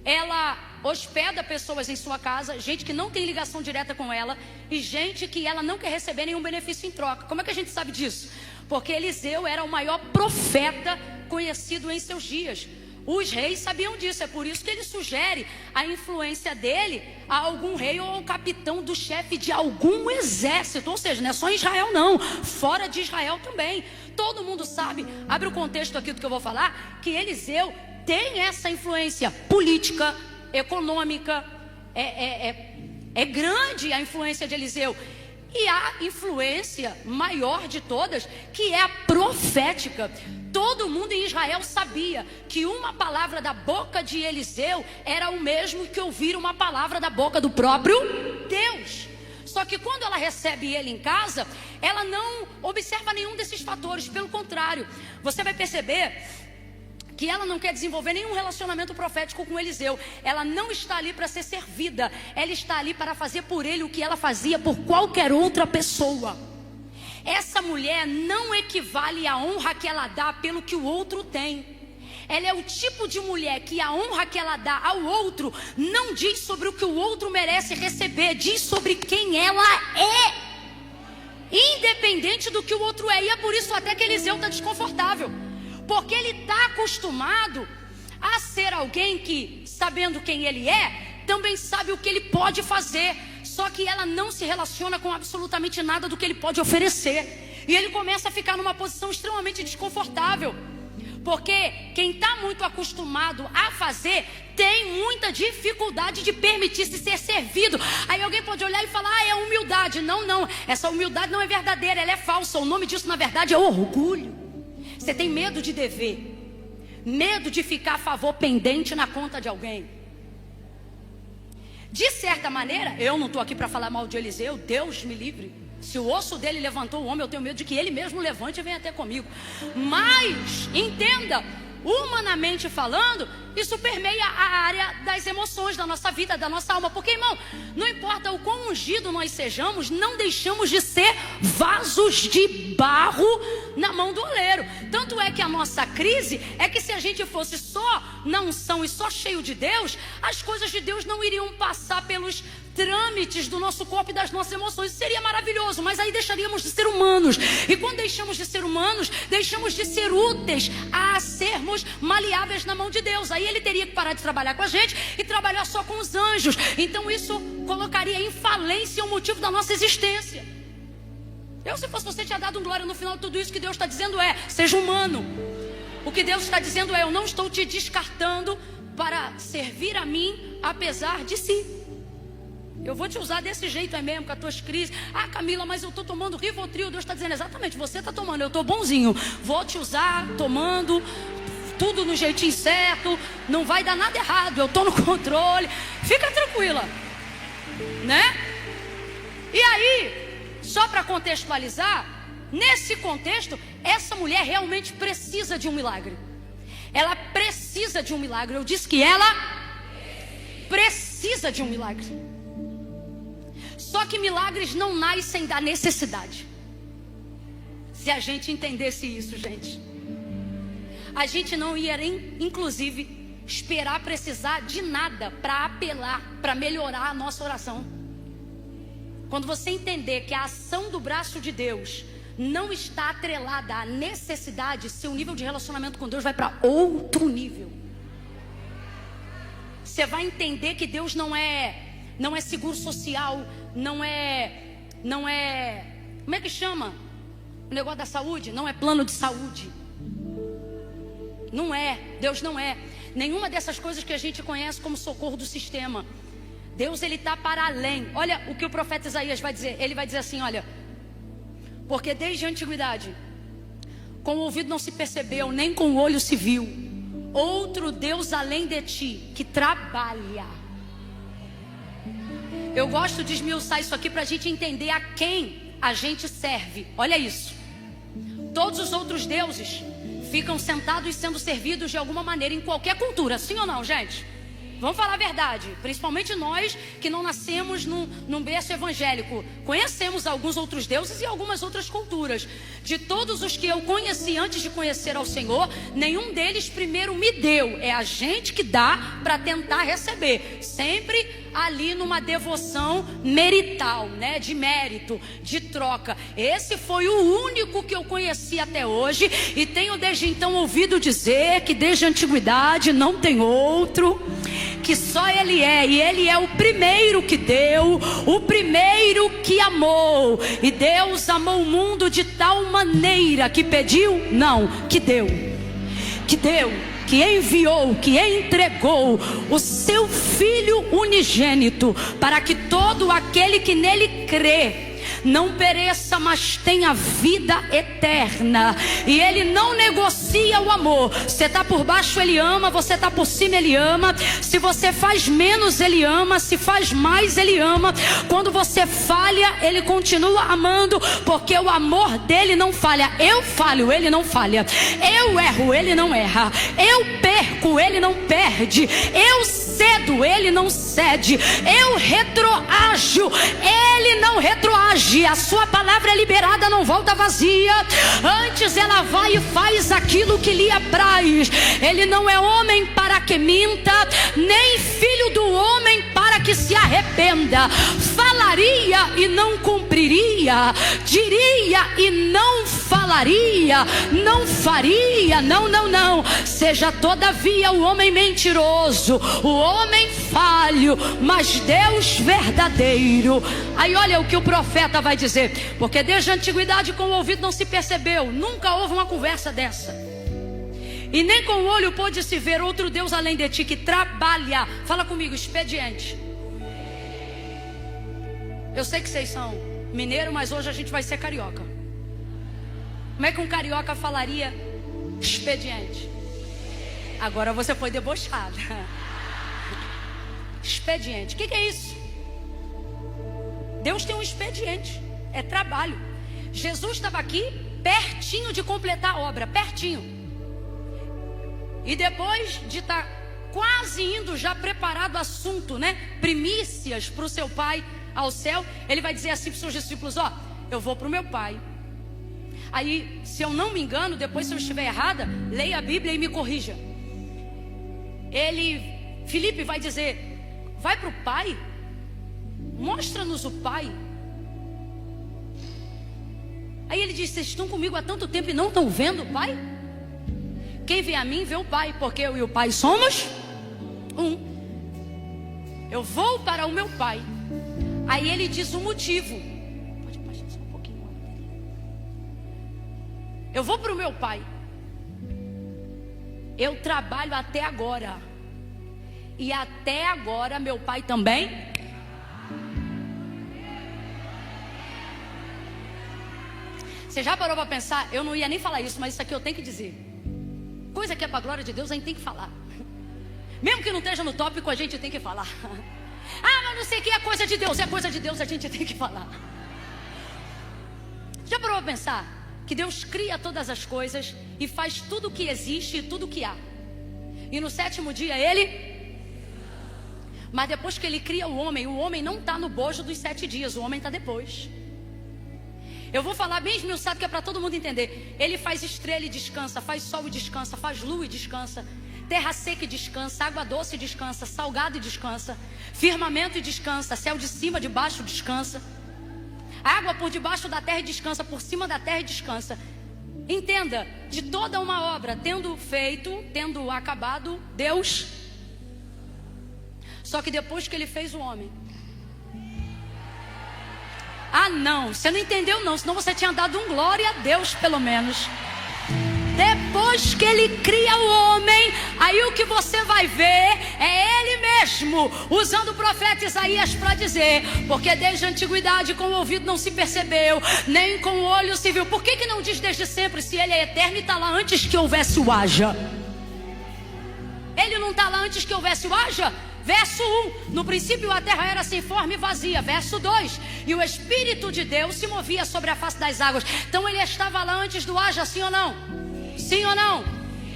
ela hospeda pessoas em sua casa, gente que não tem ligação direta com ela, e gente que ela não quer receber nenhum benefício em troca. Como é que a gente sabe disso? Porque Eliseu era o maior profeta conhecido em seus dias. Os reis sabiam disso, é por isso que ele sugere a influência dele a algum rei ou ao capitão do chefe de algum exército. Ou seja, não é só em Israel não, fora de Israel também. Todo mundo sabe, abre o contexto aqui do que eu vou falar, que Eliseu tem essa influência política, econômica, é grande a influência de Eliseu. E a influência maior de todas, que é a profética. Todo mundo em Israel sabia que uma palavra da boca de Eliseu era o mesmo que ouvir uma palavra da boca do próprio Deus. Só que quando ela recebe ele em casa, ela não observa nenhum desses fatores. Pelo contrário, você vai perceber que ela não quer desenvolver nenhum relacionamento profético com Eliseu. Ela não está ali para ser servida. Ela está ali para fazer por ele o que ela fazia por qualquer outra pessoa. Essa mulher não equivale à honra que ela dá pelo que o outro tem. Ela é o tipo de mulher que a honra que ela dá ao outro não diz sobre o que o outro merece receber, diz sobre quem ela é, independente do que o outro é. E é por isso até que Eliseu está desconfortável, porque ele está acostumado a ser alguém que, sabendo quem ele é, também sabe o que ele pode fazer. Só que ela não se relaciona com absolutamente nada do que ele pode oferecer. E ele começa a ficar numa posição extremamente desconfortável. Porque quem está muito acostumado a fazer tem muita dificuldade de permitir-se ser servido. Aí alguém pode olhar e falar, é humildade. Não, essa humildade não é verdadeira, ela é falsa. O nome disso na verdade é orgulho. Você tem medo de dever, medo de ficar a favor pendente na conta de alguém. De certa maneira, eu não estou aqui para falar mal de Eliseu, Deus me livre. Se o osso dele levantou o homem, eu tenho medo de que ele mesmo levante e venha até comigo. Mas, entenda, humanamente falando, isso permeia a área das emoções da nossa vida, da nossa alma. Porque, irmão, não importa o quão ungido nós sejamos, não deixamos de ser vasos de barro na mão do oleiro. Tanto é que a nossa crise é que se a gente fosse só na unção e só cheio de Deus, as coisas de Deus não iriam passar pelos trâmites do nosso corpo e das nossas emoções. Isso seria maravilhoso, mas aí deixaríamos de ser humanos. E quando deixamos de ser humanos, deixamos de ser úteis a sermos maleáveis na mão de Deus. Aí ele teria que parar de trabalhar com a gente e trabalhar só com os anjos. Então isso colocaria em falência o motivo da nossa existência. Eu, se fosse você, tinha dado glória no final de tudo isso. Que Deus está dizendo seja humano. O que Deus está dizendo eu não estou te descartando para servir a mim apesar de si. Eu vou te usar desse jeito aí mesmo, com as tuas crises. Ah, Camila, mas eu estou tomando Rivotril. Deus está dizendo exatamente, você está tomando, eu estou bonzinho. Vou te usar tomando, tudo no jeitinho certo. Não vai dar nada errado, eu estou no controle. Fica tranquila, né? E aí, só para contextualizar, nesse contexto, essa mulher realmente precisa de um milagre. Ela precisa de um milagre. Eu disse que ela precisa de um milagre. Só que milagres não nascem da necessidade. Se a gente entendesse isso, gente, a gente não ia, inclusive, esperar precisar de nada para apelar, para melhorar a nossa oração. Quando você entender que a ação do braço de Deus não está atrelada à necessidade, seu nível de relacionamento com Deus vai para outro nível. Você vai entender que Deus não é seguro social, não é, como é que chama? O negócio da saúde? Não é plano de saúde. Não é, Deus não é nenhuma dessas coisas que a gente conhece como socorro do sistema. Deus, ele está para além. Olha o que o profeta Isaías vai dizer. Ele vai dizer assim, olha: porque desde a antiguidade, com o ouvido não se percebeu, nem com o olho se viu, outro Deus além de ti, que trabalha. Eu gosto de esmiuçar isso aqui para a gente entender a quem a gente serve. Olha isso. Todos os outros deuses ficam sentados e sendo servidos de alguma maneira em qualquer cultura, sim ou não, gente? Vamos falar a verdade, principalmente nós que não nascemos num berço evangélico. Conhecemos alguns outros deuses e algumas outras culturas. De todos os que eu conheci antes de conhecer ao Senhor, nenhum deles primeiro me deu. É a gente que dá para tentar receber. Sempre ali numa devoção merital, né? De mérito, de troca. Esse foi o único que eu conheci até hoje. E tenho desde então ouvido dizer que desde a antiguidade não tem outro, que só Ele é, e Ele é o primeiro que deu, o primeiro que amou. E Deus amou o mundo de tal maneira que pediu, não, que deu, que enviou, que entregou o seu Filho unigênito, para que todo aquele que nele crê não pereça, mas tenha vida eterna. E Ele não negocia o amor. Você está por baixo, Ele ama. Você está por cima, Ele ama. Se você faz menos, Ele ama. Se faz mais, Ele ama. Quando você falha, Ele continua amando, porque o amor dele não falha. Eu falho, Ele não falha. Eu erro, Ele não erra. Eu perco, Ele não perde. Eu cedo, Ele não cede. Eu retroajo, Ele não retroage. A sua palavra é liberada, não volta vazia. Antes ela vai e faz aquilo que lhe apraz. Ele não é homem para que minta, nem filho do homem para que se arrependa. Falaria e não cumpriria, diria e não falaria, não faria, não. Seja todavia o homem mentiroso, o homem falho, mas Deus verdadeiro. Aí olha o que o profeta vai dizer: porque desde a antiguidade com o ouvido não se percebeu, nunca houve uma conversa dessa, e nem com o olho pôde se ver outro Deus além de ti, que trabalha. Fala comigo, expediente. Eu sei que vocês são mineiro, mas hoje a gente vai ser carioca. Como é que um carioca falaria expediente? Agora você foi debochada. Expediente, o que é isso? Deus tem um expediente, é trabalho. Jesus estava aqui pertinho de completar a obra, pertinho. E depois de estar quase indo, já preparado o assunto, né? Primícias para o seu pai ao céu, ele vai dizer assim para os seus discípulos: ó, eu vou para o meu pai. Aí, se eu não me engano, depois se eu estiver errada, leia a Bíblia e me corrija. Filipe vai dizer: vai para o pai, mostra-nos o pai. Aí ele diz: vocês estão comigo há tanto tempo e não estão vendo o pai? Quem vê a mim vê o pai, porque eu e o pai somos um. Eu vou para o meu pai. Aí ele diz o motivo. Pode baixar só um pouquinho. Eu vou para o meu pai. Eu trabalho até agora, e até agora meu pai também. Você já parou para pensar? Eu não ia nem falar isso, mas isso aqui eu tenho que dizer. Coisa que é para a glória de Deus, a gente tem que falar. Mesmo que não esteja no tópico, a gente tem que falar. Ah, mas não sei o que é coisa de Deus. É coisa de Deus, a gente tem que falar. Já parou para pensar que Deus cria todas as coisas e faz tudo o que existe e tudo o que há, e no sétimo dia Ele... Mas depois que Ele cria o homem não está no bojo dos 7 dias, o homem está depois. Eu vou falar bem esmiuçado, que é para todo mundo entender. Ele faz estrela e descansa, faz sol e descansa, faz lua e descansa, terra seca e descansa, água doce e descansa, salgado e descansa, firmamento e descansa, céu de cima, de baixo descansa. A água por debaixo da terra descansa, por cima da terra descansa. Entenda, de toda uma obra, tendo acabado, Deus. Só que depois que ele fez o homem. Ah, não, você não entendeu não, senão você tinha dado um glória a Deus pelo menos. Depois que ele cria o homem, aí o que você vai ver é ele mesmo, usando o profeta Isaías para dizer: porque desde a antiguidade com o ouvido não se percebeu, nem com o olho se viu. Por que não diz desde sempre, se ele é eterno e está lá antes que houvesse o haja? Ele não está lá antes que houvesse o haja? Verso 1, no princípio a terra era sem forma e vazia. Verso 2, e o Espírito de Deus se movia sobre a face das águas. Então ele estava lá antes do haja, sim ou não? Sim ou não?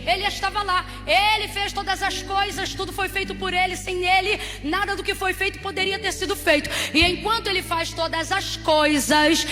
Ele estava lá, ele fez todas as coisas, tudo foi feito por ele, sem ele, nada do que foi feito poderia ter sido feito. E enquanto ele faz todas as coisas,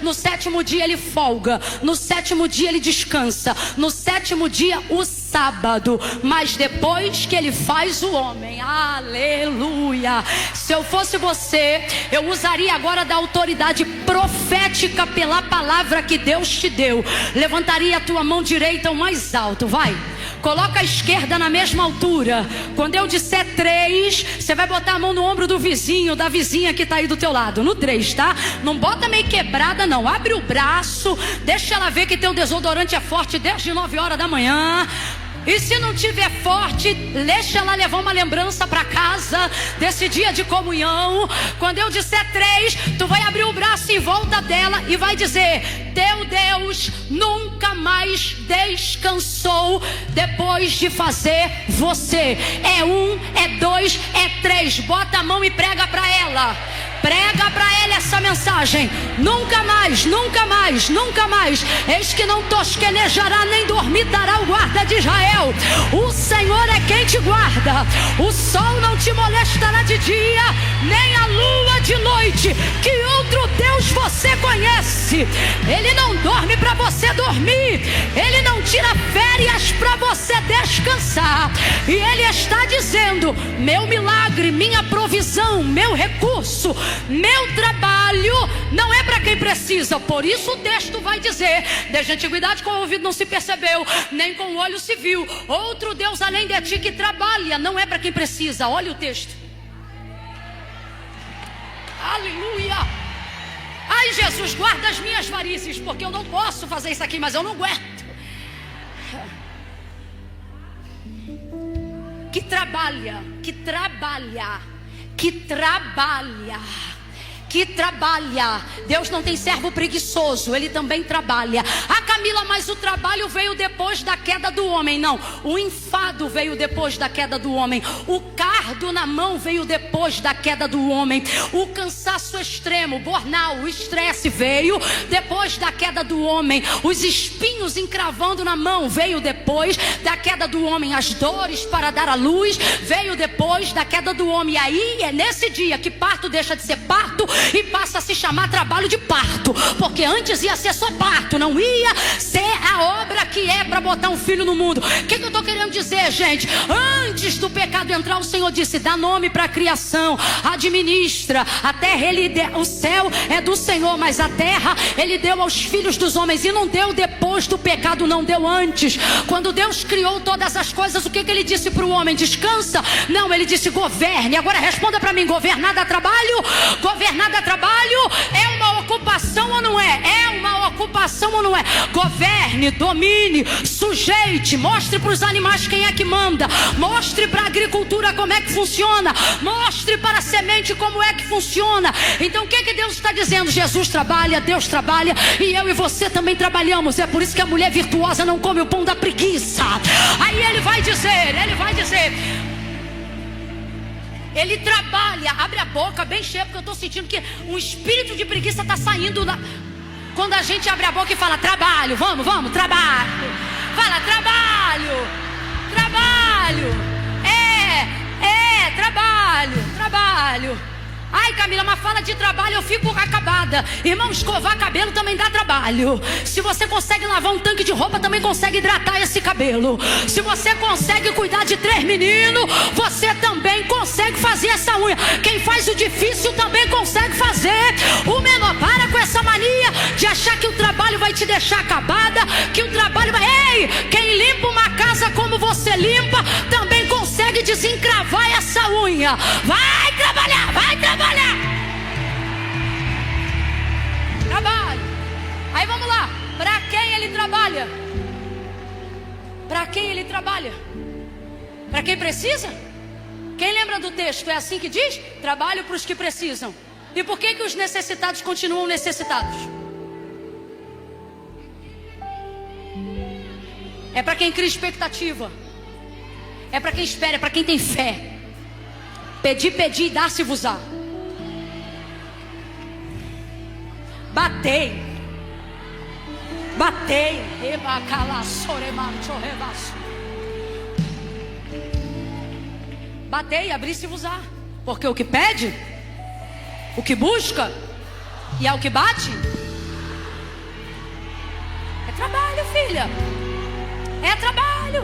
no sétimo dia ele folga, no sétimo dia ele descansa, no sétimo dia o sábado. Mas depois que ele faz o homem, aleluia, se eu fosse você, eu usaria agora da autoridade profética pela palavra que Deus te deu. Levantaria a tua mão direita o mais alto, vai. Coloca a esquerda na mesma altura. Quando eu disser 3, você vai botar a mão no ombro do vizinho, da vizinha que está aí do teu lado. No 3, tá? Não bota meio quebrada não. Abre o braço, deixa ela ver que teu desodorante é forte desde 9 horas da manhã. E se não tiver forte, deixa ela levar uma lembrança para casa desse dia de comunhão. Quando eu disser 3, tu vai abrir o braço em volta dela e vai dizer: teu Deus nunca mais descansou depois de fazer você. É 1, é 2, é 3. Bota a mão e prega para ela. Prega para ela essa mensagem: nunca mais, nunca mais, nunca mais. Eis que não tosquenejará nem dormitará o guarda de Israel. O Senhor é quem te guarda. O sol não te molestará de dia, nem a lua de noite. Que outro Deus você conhece? Ele não dorme para você dormir. Ele não tira férias para você descansar. E Ele está dizendo: meu milagre, minha provisão, meu recurso, meu trabalho não é para quem precisa. Por isso o texto vai dizer: desde a antiguidade com o ouvido não se percebeu, nem com o olho se viu outro Deus além de ti que trabalha. Não é para quem precisa. Olha o texto. Aleluia. Ai, Jesus, guarda as minhas varizes, porque eu não posso fazer isso aqui, mas eu não aguento. Que trabalha, que trabalha, que trabalha, que trabalha. Deus não tem servo preguiçoso, Ele também trabalha. Ah, Camila, mas o trabalho veio depois da queda do homem. Não, o enfado veio depois da queda do homem. O cardo na mão veio depois da queda do homem. O cansaço extremo, burnout, o estresse veio depois da queda do homem. Os espinhos encravando na mão veio depois da queda do homem. As dores para dar à luz veio depois da queda do homem. E aí é nesse dia que parto deixa de ser parto e passa a se chamar trabalho de parto, porque antes ia ser só parto, não ia ser a obra que é para botar um filho no mundo. O que eu estou querendo dizer, gente? Antes do pecado entrar, o Senhor disse: dá nome para a criação, administra a terra. O céu é do Senhor, mas a terra Ele deu aos filhos dos homens. E não deu depois do pecado, não deu antes. Quando Deus criou todas as coisas, o que Ele disse para o homem? Descansa? Não, Ele disse governe. Agora responda para mim: governar dá trabalho? Governar dá trabalho? É uma ocupação ou não é? É uma ocupação ou não é? Governe, domine, sujeite, mostre para os animais quem é que manda, mostre para a agricultura como é que funciona, mostre para a semente como é que funciona. Então o que Deus está dizendo? Jesus trabalha, Deus trabalha, e eu e você também trabalhamos. É por isso que a mulher virtuosa não come o pão da preguiça. Aí Ele vai dizer, Ele trabalha. Abre a boca bem cheia, porque eu estou sentindo que um espírito de preguiça está saindo quando a gente abre a boca e fala trabalho. Vamos, trabalho. Fala trabalho, trabalho. Trabalho. Ai, Camila, mas fala de trabalho, eu fico acabada. Irmão, escovar cabelo também dá trabalho. Se você consegue lavar um tanque de roupa, também consegue hidratar esse cabelo. Se você consegue cuidar de 3 meninos, você também consegue fazer essa unha. Quem faz o difícil também consegue fazer o menor. Para com essa mania de achar que o trabalho vai te deixar acabada, que o trabalho vai... Ei, quem limpa uma casa como você limpa, também consegue desencravar essa unha. Vai trabalhar, vai trabalhar. Trabalho. Aí vamos lá. Para quem ele trabalha? Para quem ele trabalha? Para quem precisa? Quem lembra do texto? É assim que diz? Trabalho para os que precisam. E por que os necessitados continuam necessitados? É para quem cria expectativa. É para quem espera, é para quem tem fé. Pedir e dar-se-vos-á. Batei. Batei, abri-se-vos-á. Porque o que pede, o que busca e ao que bate, é trabalho, filha. É trabalho.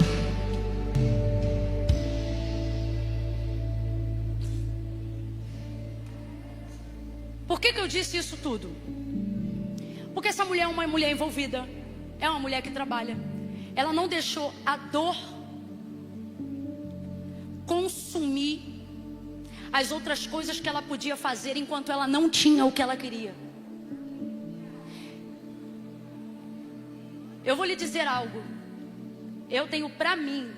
Por que eu disse isso tudo? Porque essa mulher é uma mulher envolvida. É uma mulher que trabalha. Ela não deixou a dor consumir as outras coisas que ela podia fazer enquanto ela não tinha o que ela queria. Eu vou lhe dizer algo. Eu tenho para mim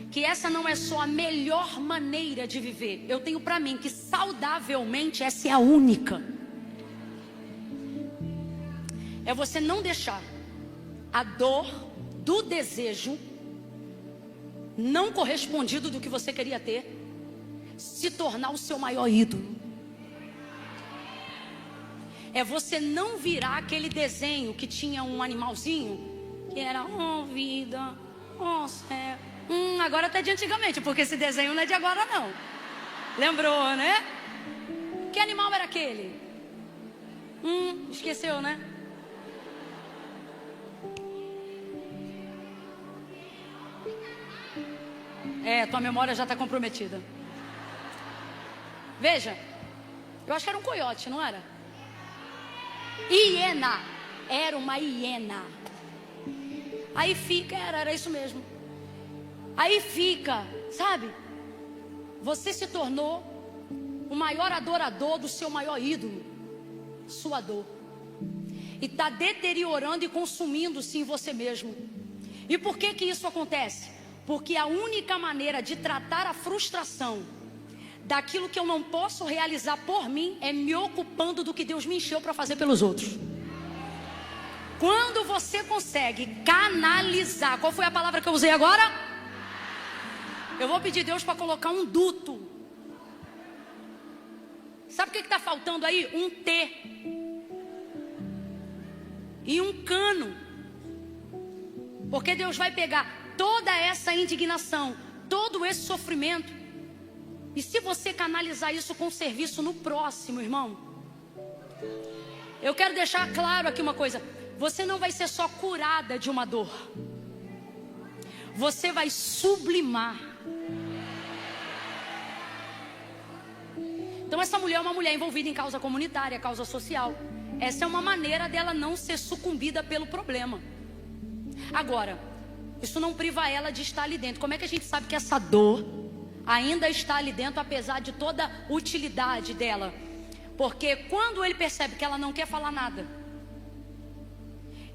que essa não é só a melhor maneira de viver. Eu tenho para mim que saudavelmente essa é a única. É você não deixar a dor do desejo não correspondido do que você queria ter se tornar o seu maior ídolo. É você não virar aquele desenho que tinha um animalzinho que era, oh vida, oh céu. Agora tá de antigamente, porque esse desenho não é de agora não. Lembrou, né? Que animal era aquele? Esqueceu, né? Tua memória já está comprometida. Veja, eu acho que era um coiote, não era? Hiena, era uma hiena. Aí fica, era isso mesmo. Aí fica, sabe? Você se tornou o maior adorador do seu maior ídolo, sua dor. E está deteriorando e consumindo-se em você mesmo. E por que que isso acontece? Porque a única maneira de tratar a frustração daquilo que eu não posso realizar por mim é me ocupando do que Deus me encheu para fazer pelos outros. Quando você consegue canalizar, qual foi a palavra que eu usei agora? Eu vou pedir a Deus para colocar um duto. Sabe o que está faltando aí? Um T e um cano. Porque Deus vai pegar toda essa indignação, todo esse sofrimento, e se você canalizar isso com serviço no próximo, irmão, eu quero deixar claro aqui uma coisa: você não vai ser só curada de uma dor, você vai sublimar. Então essa mulher é uma mulher envolvida em causa comunitária, causa social. Essa é uma maneira dela não ser sucumbida pelo problema. Agora, isso não priva ela de estar ali dentro. Como é que a gente sabe que essa dor ainda está ali dentro, apesar de toda a utilidade dela? Porque quando ele percebe que ela não quer falar nada,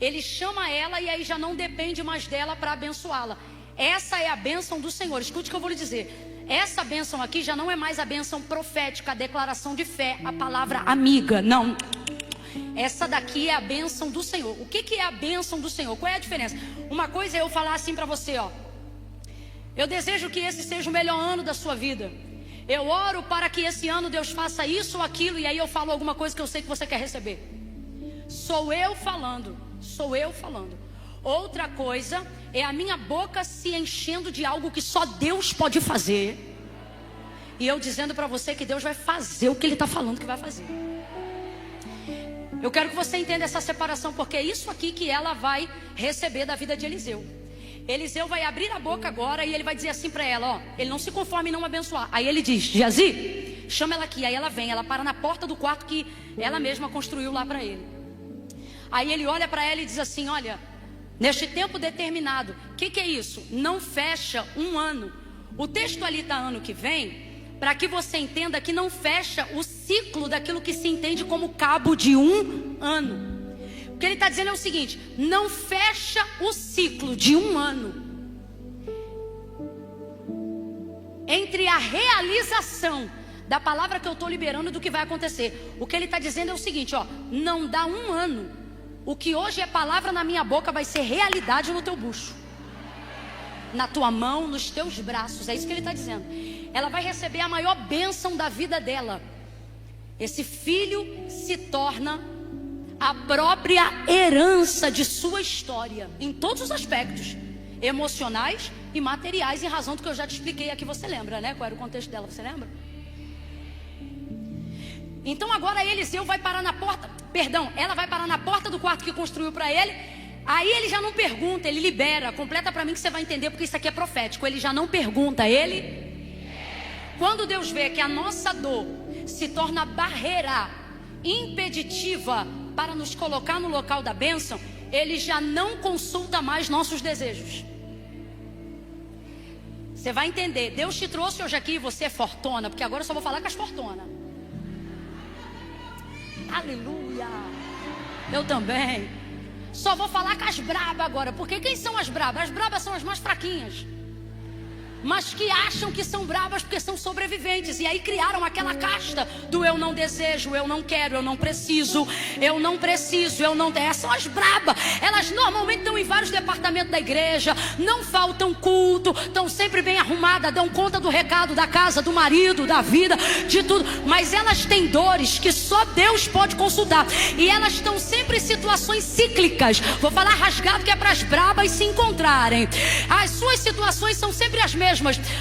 ele chama ela e aí já não depende mais dela para abençoá-la. Essa é a bênção do Senhor. Escute o que eu vou lhe dizer. Essa bênção aqui já não é mais a bênção profética, a declaração de fé, a palavra amiga. Não. Essa daqui é a bênção do Senhor. O que é a bênção do Senhor? Qual é a diferença? Uma coisa é eu falar assim para você, ó: eu desejo que esse seja o melhor ano da sua vida. Eu oro para que esse ano Deus faça isso ou aquilo. E aí eu falo alguma coisa que eu sei que você quer receber. Sou eu falando. Sou eu falando. Outra coisa é a minha boca se enchendo de algo que só Deus pode fazer. E eu dizendo para você que Deus vai fazer o que Ele está falando que vai fazer. Eu quero que você entenda essa separação, porque é isso aqui que ela vai receber da vida de Eliseu. Eliseu vai abrir a boca agora e ele vai dizer assim para ela, ó, ele não se conforma em não abençoar. Aí ele diz, Geazi, chama ela aqui. Aí ela vem, ela para na porta do quarto que ela mesma construiu lá para ele. Aí ele olha para ela e diz assim, olha, neste tempo determinado, o que é isso? Não fecha um ano. O texto ali está ano que vem, para que você entenda que não fecha o ciclo daquilo que se entende como cabo de um ano. O que ele está dizendo é o seguinte, não fecha o ciclo de um ano entre a realização da palavra que eu estou liberando e do que vai acontecer. O que ele está dizendo é o seguinte, ó, não dá um ano, o que hoje é palavra na minha boca vai ser realidade no teu bucho, na tua mão, nos teus braços. É isso que ele está dizendo. Ela vai receber a maior bênção da vida dela. Esse filho se torna a própria herança de sua história, em todos os aspectos, emocionais e materiais, em razão do que eu já te expliquei aqui. Você lembra, né? Qual era o contexto dela, você lembra? Então agora Eliseu vai parar na porta, ela vai parar na porta do quarto que construiu para ele. Aí ele já não pergunta, ele libera. Completa para mim que você vai entender, porque isso aqui é profético. Ele já não pergunta, quando Deus vê que a nossa dor se torna barreira impeditiva para nos colocar no local da bênção, Ele já não consulta mais nossos desejos. Você vai entender. Deus te trouxe hoje aqui e você é fortona, porque agora eu só vou falar com as fortonas. Aleluia. Eu também. Só vou falar com as brabas agora, porque quem são as brabas? As brabas são as mais fraquinhas, mas que acham que são bravas porque são sobreviventes. E aí criaram aquela casta do eu não desejo, eu não quero, eu não preciso, eu não preciso, eu não... Essas são as brabas. Elas normalmente estão em vários departamentos da igreja, não faltam culto, estão sempre bem arrumadas, dão conta do recado da casa, do marido, da vida, de tudo. Mas elas têm dores que só Deus pode consultar. E elas estão sempre em situações cíclicas. Vou falar rasgado, que é para as brabas se encontrarem. As suas situações são sempre as mesmas.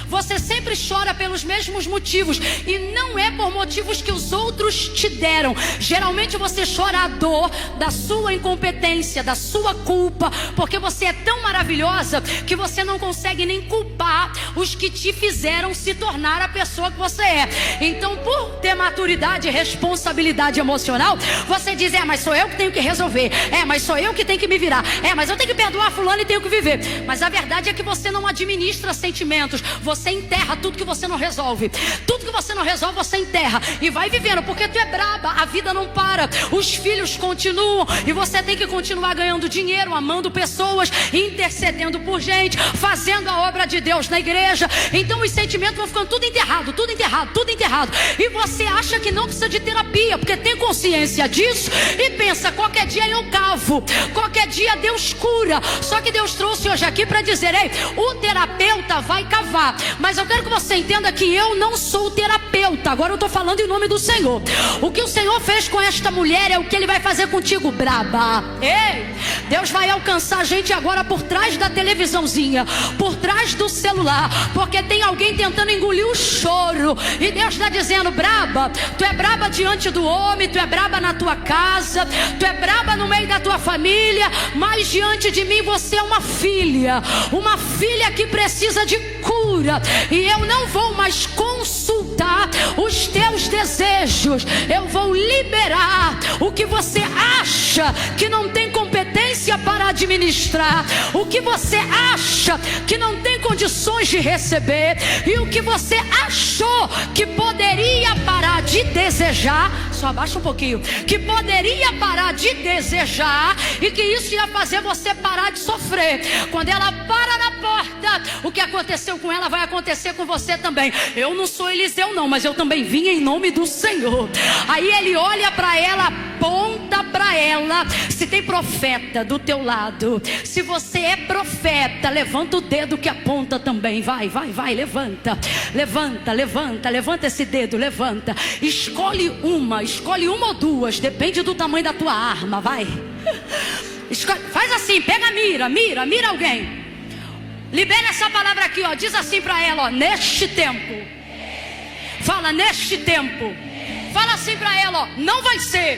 Você sempre chora pelos mesmos motivos, e não é por motivos que os outros te deram. Geralmente você chora a dor da sua incompetência, da sua culpa, porque você é tão maravilhosa que você não consegue nem culpar os que te fizeram se tornar a pessoa que você é. Então, por ter maturidade e responsabilidade emocional, você diz, mas sou eu que tenho que resolver, mas sou eu que tenho que me virar, mas eu tenho que perdoar fulano e tenho que viver. Mas a verdade é que você não administra sentimentos. Você enterra tudo que você não resolve. Tudo que você não resolve, você enterra e vai vivendo, porque tu é braba. A vida não para, os filhos continuam, e você tem que continuar ganhando dinheiro, amando pessoas, intercedendo por gente, fazendo a obra de Deus na igreja. Então os sentimentos vão ficando tudo enterrado, tudo enterrado, tudo enterrado. E você acha que não precisa de terapia, porque tem consciência disso e pensa, qualquer dia eu cavo, qualquer dia Deus cura. Só que Deus trouxe hoje aqui para dizer, o terapeuta vai cavar. Mas eu quero que você entenda que eu não sou terapeuta. Agora eu estou falando em nome do Senhor. O que o Senhor fez com esta mulher é o que Ele vai fazer contigo, braba. Deus vai alcançar a gente agora por trás da televisãozinha, por trás do celular, porque tem alguém tentando engolir o choro. E Deus está dizendo, braba, tu é braba diante do homem, tu é braba na tua casa, tu é braba no meio da tua família, mas diante de mim você é uma filha que precisa de cura. E eu não vou mais consultar os teus desejos, eu vou liberar o que você acha que não tem competência para administrar, o que você acha que não tem condições de receber, e o que você achou que poderia parar de desejar, só abaixa um pouquinho, que poderia parar de desejar, e que isso ia fazer você parar de sofrer. Quando ela para na porta, o que aconteceu com ela vai acontecer com você também. Eu não sou Eliseu não, mas eu também vim em nome do Senhor. Aí ele olha para ela, aponta para ela. Se tem profeta do teu lado, se você é profeta, levanta o dedo que aponta também. Vai, levanta esse dedo, levanta. Escolhe uma ou duas, depende do tamanho da tua arma, vai. Faz assim, pega a mira alguém. Libera essa palavra aqui, diz assim para ela, neste tempo Fala, neste tempo. Fala assim para ela, ó, não vai ser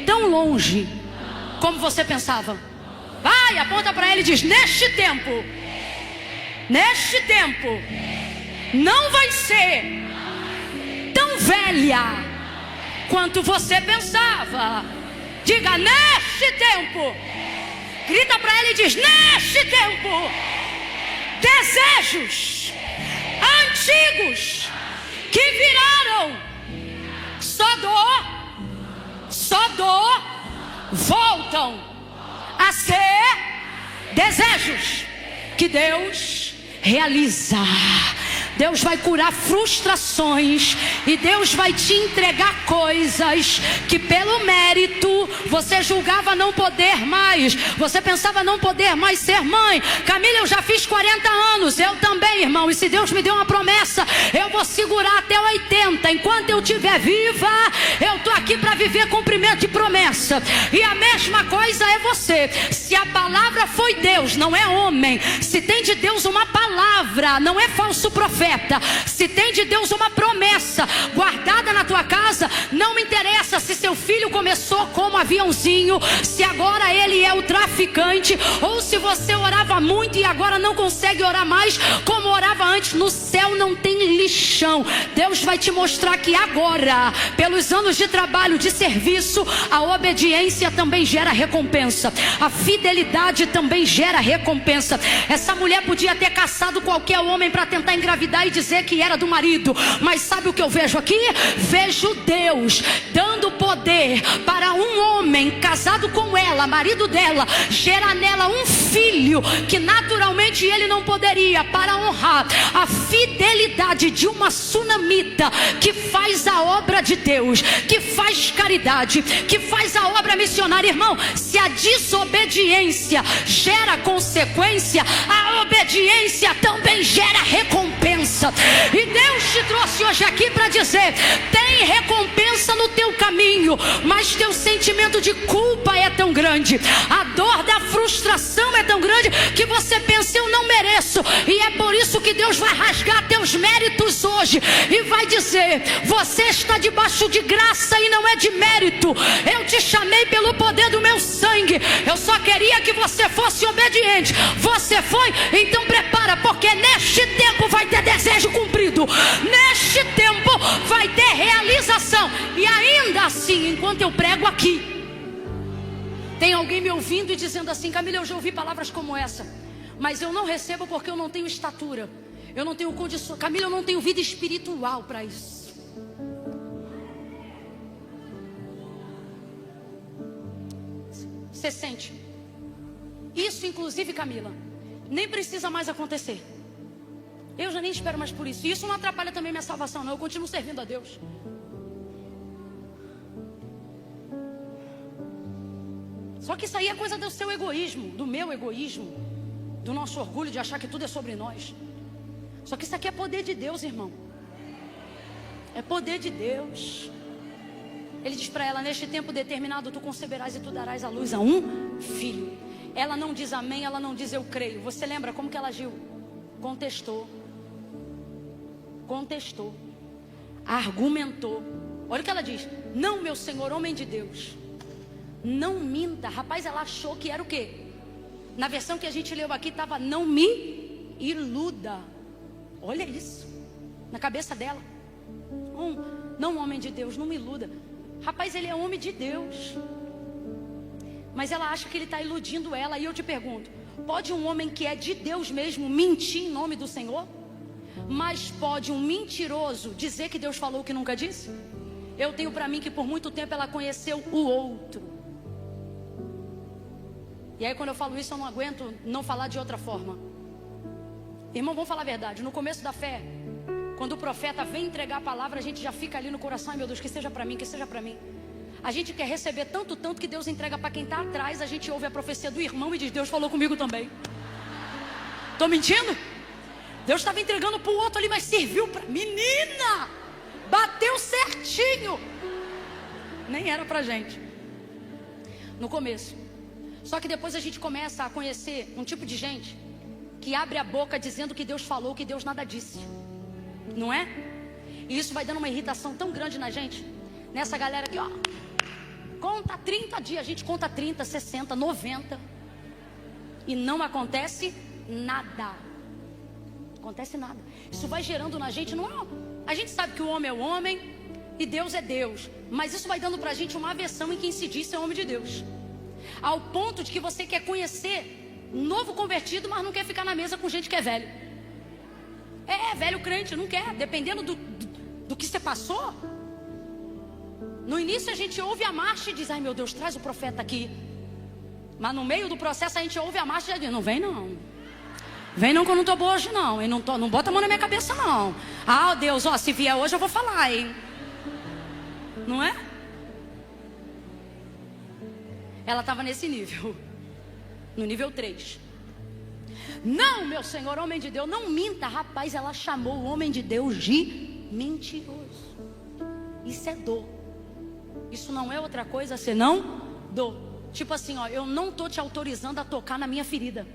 tão longe como você pensava. Vai, aponta para ela e diz, neste tempo não vai ser tão velha quanto você pensava. Diga, neste tempo. Grita para ela e diz, neste tempo, desejos antigos que viraram só dor, voltam a ser desejos que Deus realiza. Deus vai curar frustrações e Deus vai te entregar coisas que pelo mérito você julgava não poder mais. Você pensava não poder mais ser mãe. Camila, eu já fiz 40 anos, eu também, irmão. E se Deus me deu uma promessa, eu vou segurar até 80. Enquanto eu estiver viva, eu estou aqui para viver cumprimento de promessa. E a mesma coisa é você. Se a palavra foi Deus, não é homem. Se tem de Deus uma palavra, não é falso profeta. Se tem de Deus uma promessa guardada na tua casa, não me interessa se seu filho começou como aviãozinho, se agora ele é o traficante, ou se você orava muito e agora não consegue orar mais como orava antes. No céu não tem lixão. Deus vai te mostrar que agora, pelos anos de trabalho, de serviço, a obediência também gera recompensa, a fidelidade também gera recompensa. Essa mulher podia ter caçado qualquer homem para tentar engravidar e dizer que era do marido, mas sabe o que eu vejo aqui? Vejo Deus dando poder para um homem casado com ela, marido dela, gerar nela um filho que naturalmente ele não poderia, para honrar a fidelidade de uma sunamita que faz a obra de Deus, que faz caridade, que faz a obra missionária. Irmão, se a desobediência gera consequência, a obediência também gera recompensa. E Deus te trouxe hoje aqui para dizer, tem recompensa no teu caminho, mas teu sentimento de culpa é tão grande, a dor da frustração é tão grande, que você pensa, eu não mereço. E é por isso que Deus vai rasgar teus méritos hoje e vai dizer, você está debaixo de graça e não é de mérito. Eu te chamei pelo poder do meu sangue, eu só queria que você fosse obediente. Você foi, então prepara, porque neste tempo vai ter desejo cumprido, neste tempo vai ter realização. E ainda assim, enquanto eu prego aqui, tem alguém me ouvindo e dizendo assim, Camila, eu já ouvi palavras como essa, mas eu não recebo porque eu não tenho estatura, eu não tenho condição. Camila, eu não tenho vida espiritual para isso. Você sente isso? Inclusive, Camila, nem precisa mais acontecer. Eu já nem espero mais por isso. E isso não atrapalha também minha salvação, não. Eu continuo servindo a Deus. Só que isso aí é coisa do seu egoísmo, do meu egoísmo, do nosso orgulho de achar que tudo é sobre nós. Só que isso aqui é poder de Deus, irmão. É poder de Deus. Ele diz para ela, neste tempo determinado tu conceberás e tu darás à luz a um filho. Ela não diz amém, ela não diz eu creio. Você lembra como que ela agiu? Contestou, argumentou. Olha o que ela diz, não, meu Senhor, homem de Deus, não minta. Rapaz, ela achou que era o quê? Na versão que a gente leu aqui estava, não me iluda. Olha isso, na cabeça dela. Não, homem de Deus, não me iluda. Rapaz, ele é homem de Deus, mas ela acha que ele está iludindo ela. E eu te pergunto, pode um homem que é de Deus mesmo mentir em nome do Senhor? Mas pode um mentiroso dizer que Deus falou o que nunca disse? Eu tenho para mim que por muito tempo ela conheceu o outro. E aí quando eu falo isso, eu não aguento não falar de outra forma. Irmão, vamos falar a verdade. No começo da fé, quando o profeta vem entregar a palavra, a gente já fica ali no coração, ai meu Deus, que seja para mim, que seja para mim. A gente quer receber tanto que Deus entrega para quem está atrás. A gente ouve a profecia do irmão e diz, Deus falou comigo também. Estou mentindo? Deus estava entregando para o outro ali, mas serviu para... Menina! Bateu certinho. Nem era para gente no começo. Só que depois a gente começa a conhecer um tipo de gente que abre a boca dizendo que Deus falou, que Deus nada disse. Não é? E isso vai dando uma irritação tão grande na gente. Nessa galera aqui, ó. Conta 30 dias, a gente conta 30, 60, 90. E não acontece nada. Acontece nada. Isso vai gerando na gente, não é? A gente sabe que o homem é o homem e Deus é Deus. Mas isso vai dando pra gente uma aversão em quem se diz ser homem de Deus. Ao ponto de que você quer conhecer novo convertido, mas não quer ficar na mesa com gente que é velho. Velho crente, não quer. Dependendo do que você passou. No início a gente ouve a marcha e diz: ai meu Deus, traz o profeta aqui. Mas no meio do processo a gente ouve a marcha e já diz: não vem não. Vem não que eu não estou boa hoje não. E não bota a mão na minha cabeça não. Ah Deus, ó, se vier hoje eu vou falar, hein. Não é? Ela estava nesse nível. No nível 3. Não, meu Senhor, homem de Deus, não minta. Rapaz, ela chamou o homem de Deus de mentiroso. Isso é dor. Isso não é outra coisa senão dor. Tipo assim, ó, eu não estou te autorizando a tocar na minha ferida.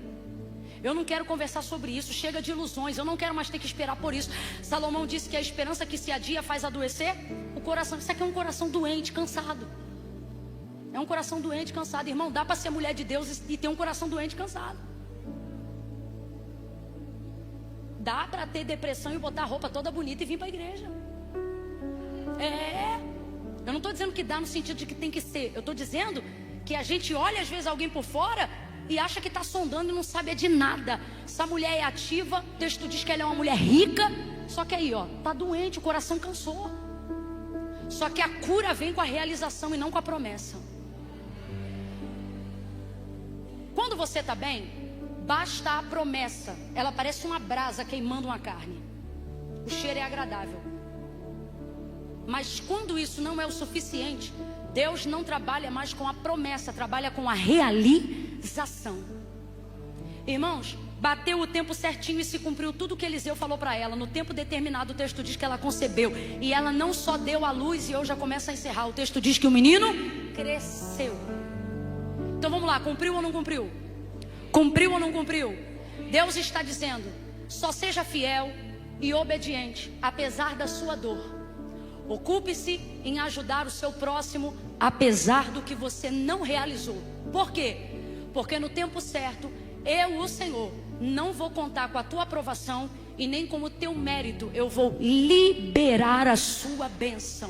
Eu não quero conversar sobre isso. Chega de ilusões, eu não quero mais ter que esperar por isso. Salomão disse que a esperança que se adia faz adoecer o coração. Isso aqui é um coração doente, cansado. É um coração doente, cansado. Irmão, dá para ser mulher de Deus e ter um coração doente, cansado. Dá para ter depressão e botar a roupa toda bonita e vir para a igreja. Eu não estou dizendo que dá no sentido de que tem que ser. Eu estou dizendo que a gente olha às vezes alguém por fora e acha que está sondando e não sabe de nada. Essa mulher é ativa. O texto diz que ela é uma mulher rica. Só que aí, ó, está doente, o coração cansou. Só que a cura vem com a realização e não com a promessa. Quando você está bem, basta a promessa. Ela parece uma brasa queimando uma carne. O cheiro é agradável. Mas quando isso não é o suficiente, Deus não trabalha mais com a promessa, trabalha com a realização. Irmãos, bateu o tempo certinho e se cumpriu tudo que Eliseu falou para ela. No tempo determinado, o texto diz que ela concebeu. E ela não só deu à luz, e eu já começo a encerrar. O texto diz que o menino cresceu. Então vamos lá, cumpriu ou não cumpriu? Cumpriu ou não cumpriu? Deus está dizendo: só seja fiel e obediente, apesar da sua dor. Ocupe-se em ajudar o seu próximo, apesar do que você não realizou. Por quê? Porque no tempo certo, eu, o Senhor, não vou contar com a tua aprovação e nem com o teu mérito. Eu vou liberar a sua bênção.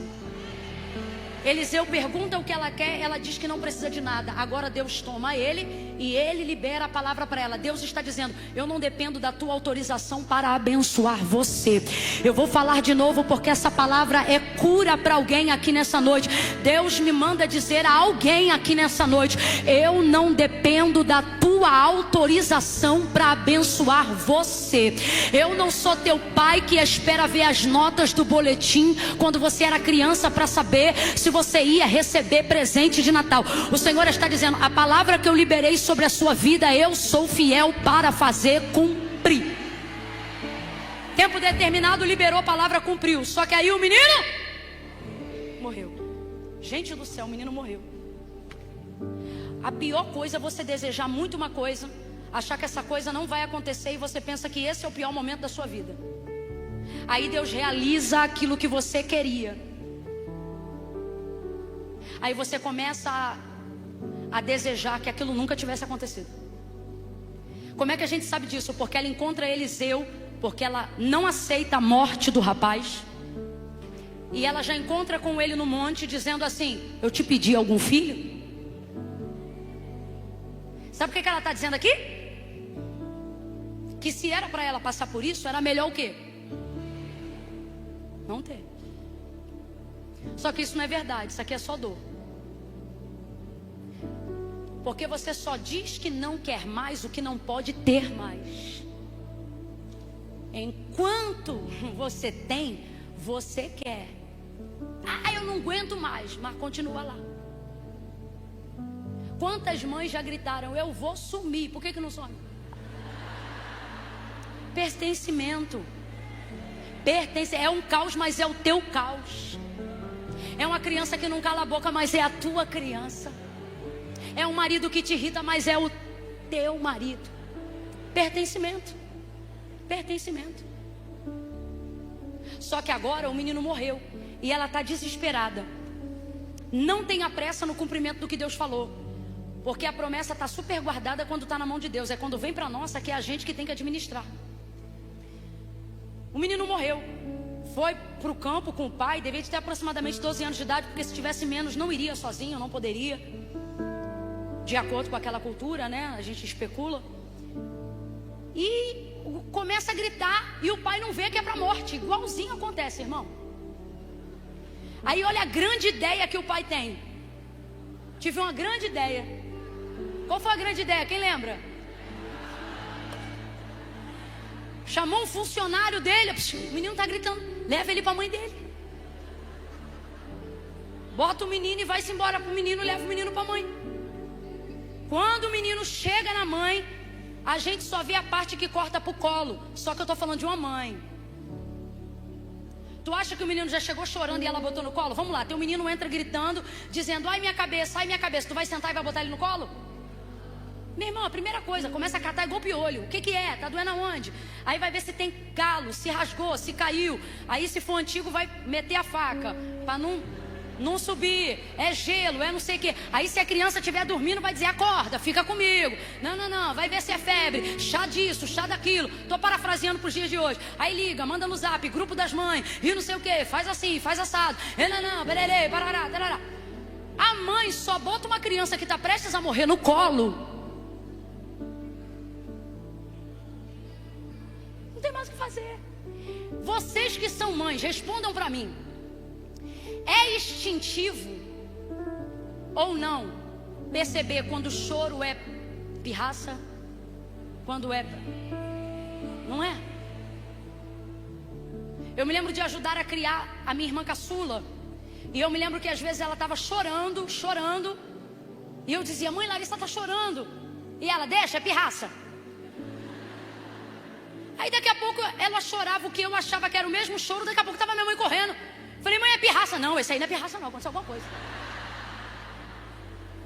Eliseu pergunta o que ela quer, ela diz que não precisa de nada. Agora Deus toma ele e ele libera a palavra para ela. Deus está dizendo: eu não dependo da tua autorização para abençoar você. Eu vou falar de novo porque essa palavra é cura para alguém aqui nessa noite. Deus me manda dizer a alguém aqui nessa noite: eu não dependo da tua autorização para abençoar você. Eu não sou teu pai que espera ver as notas do boletim quando você era criança para saber se você ia receber presente de Natal. O Senhor está dizendo: a palavra que eu liberei sobre a sua vida, eu sou fiel para fazer cumprir. Tempo determinado, liberou a palavra, cumpriu. Só que aí o menino morreu. Gente do céu, o menino morreu. A pior coisa é você desejar muito uma coisa, achar que essa coisa não vai acontecer e você pensa que esse é o pior momento da sua vida. Aí Deus realiza aquilo que você queria. Aí você começa a desejar que aquilo nunca tivesse acontecido. Como é que a gente sabe disso? Porque ela encontra Eliseu, porque ela não aceita a morte do rapaz. E ela já encontra com ele no monte, dizendo assim: eu te pedi algum filho? Sabe o que ela está dizendo aqui? Que se era para ela passar por isso, era melhor o quê? Não ter. Só que isso não é verdade, isso aqui é só dor. Porque você só diz que não quer mais o que não pode ter mais. Enquanto você tem, você quer. Ah, eu não aguento mais, mas continua lá. Quantas mães já gritaram: eu vou sumir? Por que não some? Pertencimento. É um caos, mas é o teu caos. É uma criança que não cala a boca, mas é a tua criança. É um marido que te irrita, mas é o teu marido. Pertencimento. Só que agora o menino morreu e ela está desesperada. Não tenha pressa no cumprimento do que Deus falou, porque a promessa está super guardada quando está na mão de Deus. É quando vem para nossa que é a gente que tem que administrar. O menino morreu, foi para o campo com o pai, devia ter aproximadamente 12 anos de idade, porque se tivesse menos não iria sozinho, não poderia, de acordo com aquela cultura, né? A gente especula. E começa a gritar e o pai não vê que é para a morte. Igualzinho acontece, irmão. Aí olha a grande ideia que o pai tem. Tive uma grande ideia. Qual foi a grande ideia? Quem lembra? Chamou um funcionário dele. O menino está gritando. Leva ele para a mãe dele. Bota o menino e vai-se embora para o menino. Leva o menino para a mãe. Quando o menino chega na mãe, a gente só vê a parte que corta para o colo. Só que eu estou falando de uma mãe. Tu acha que o menino já chegou chorando e ela botou no colo? Vamos lá, teu menino entra gritando, dizendo, ai minha cabeça, ai minha cabeça. Tu vai sentar e vai botar ele no colo? Meu irmão, a primeira coisa, começa a catar igual piolho. O que que é? Tá doendo aonde? Aí vai ver se tem galo, se rasgou, se caiu. Aí se for antigo vai meter a faca, para não subir. É gelo, é não sei o que. Aí se a criança estiver dormindo vai dizer, acorda, fica comigo. Não, vai ver se é febre, chá disso, chá daquilo. Tô parafraseando pros dias de hoje. Aí liga, manda no zap, grupo das mães, e não sei o que, faz assim, faz assado. Bererê, barará, tarará. A mãe só bota uma criança que tá prestes a morrer no colo. Não tem mais o que fazer. Vocês que são mães, respondam pra mim. É instintivo ou não perceber quando o choro é pirraça, quando é... Não é? Eu me lembro de ajudar a criar a minha irmã caçula. E eu me lembro que às vezes ela estava chorando. E eu dizia, mãe, Larissa está chorando. E ela, deixa, é pirraça. Aí daqui a pouco ela chorava o que eu achava que era o mesmo choro. Daqui a pouco estava minha mãe correndo. Falei, mãe, é pirraça. Não, esse aí não é pirraça não, aconteceu alguma coisa.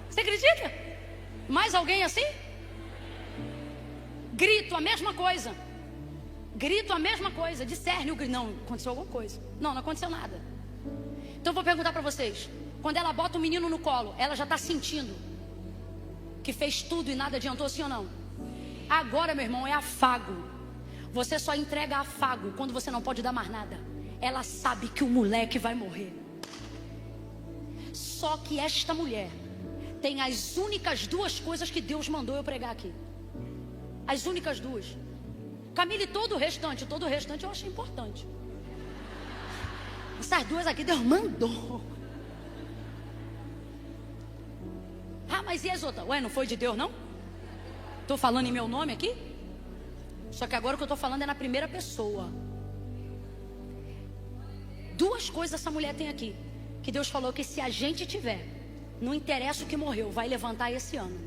Você acredita? Mais alguém assim? Grito, a mesma coisa. Grito, a mesma coisa. Discerne o grito. Não, aconteceu alguma coisa. Não aconteceu nada. Então eu vou perguntar para vocês. Quando ela bota o menino no colo, ela já está sentindo que fez tudo e nada adiantou, sim ou não? Agora, meu irmão, é afago. Você só entrega afago quando você não pode dar mais nada. Ela sabe que o moleque vai morrer. Só que esta mulher tem as únicas duas coisas que Deus mandou eu pregar aqui. As únicas duas. Camille, todo o restante eu achei importante. Essas duas aqui Deus mandou. Ah, mas e as outras? Ué, não foi de Deus não? Estou falando em meu nome aqui? Só que agora o que eu estou falando é na primeira pessoa. Duas coisas essa mulher tem aqui, que Deus falou que se a gente tiver, não interessa o que morreu, vai levantar esse ano.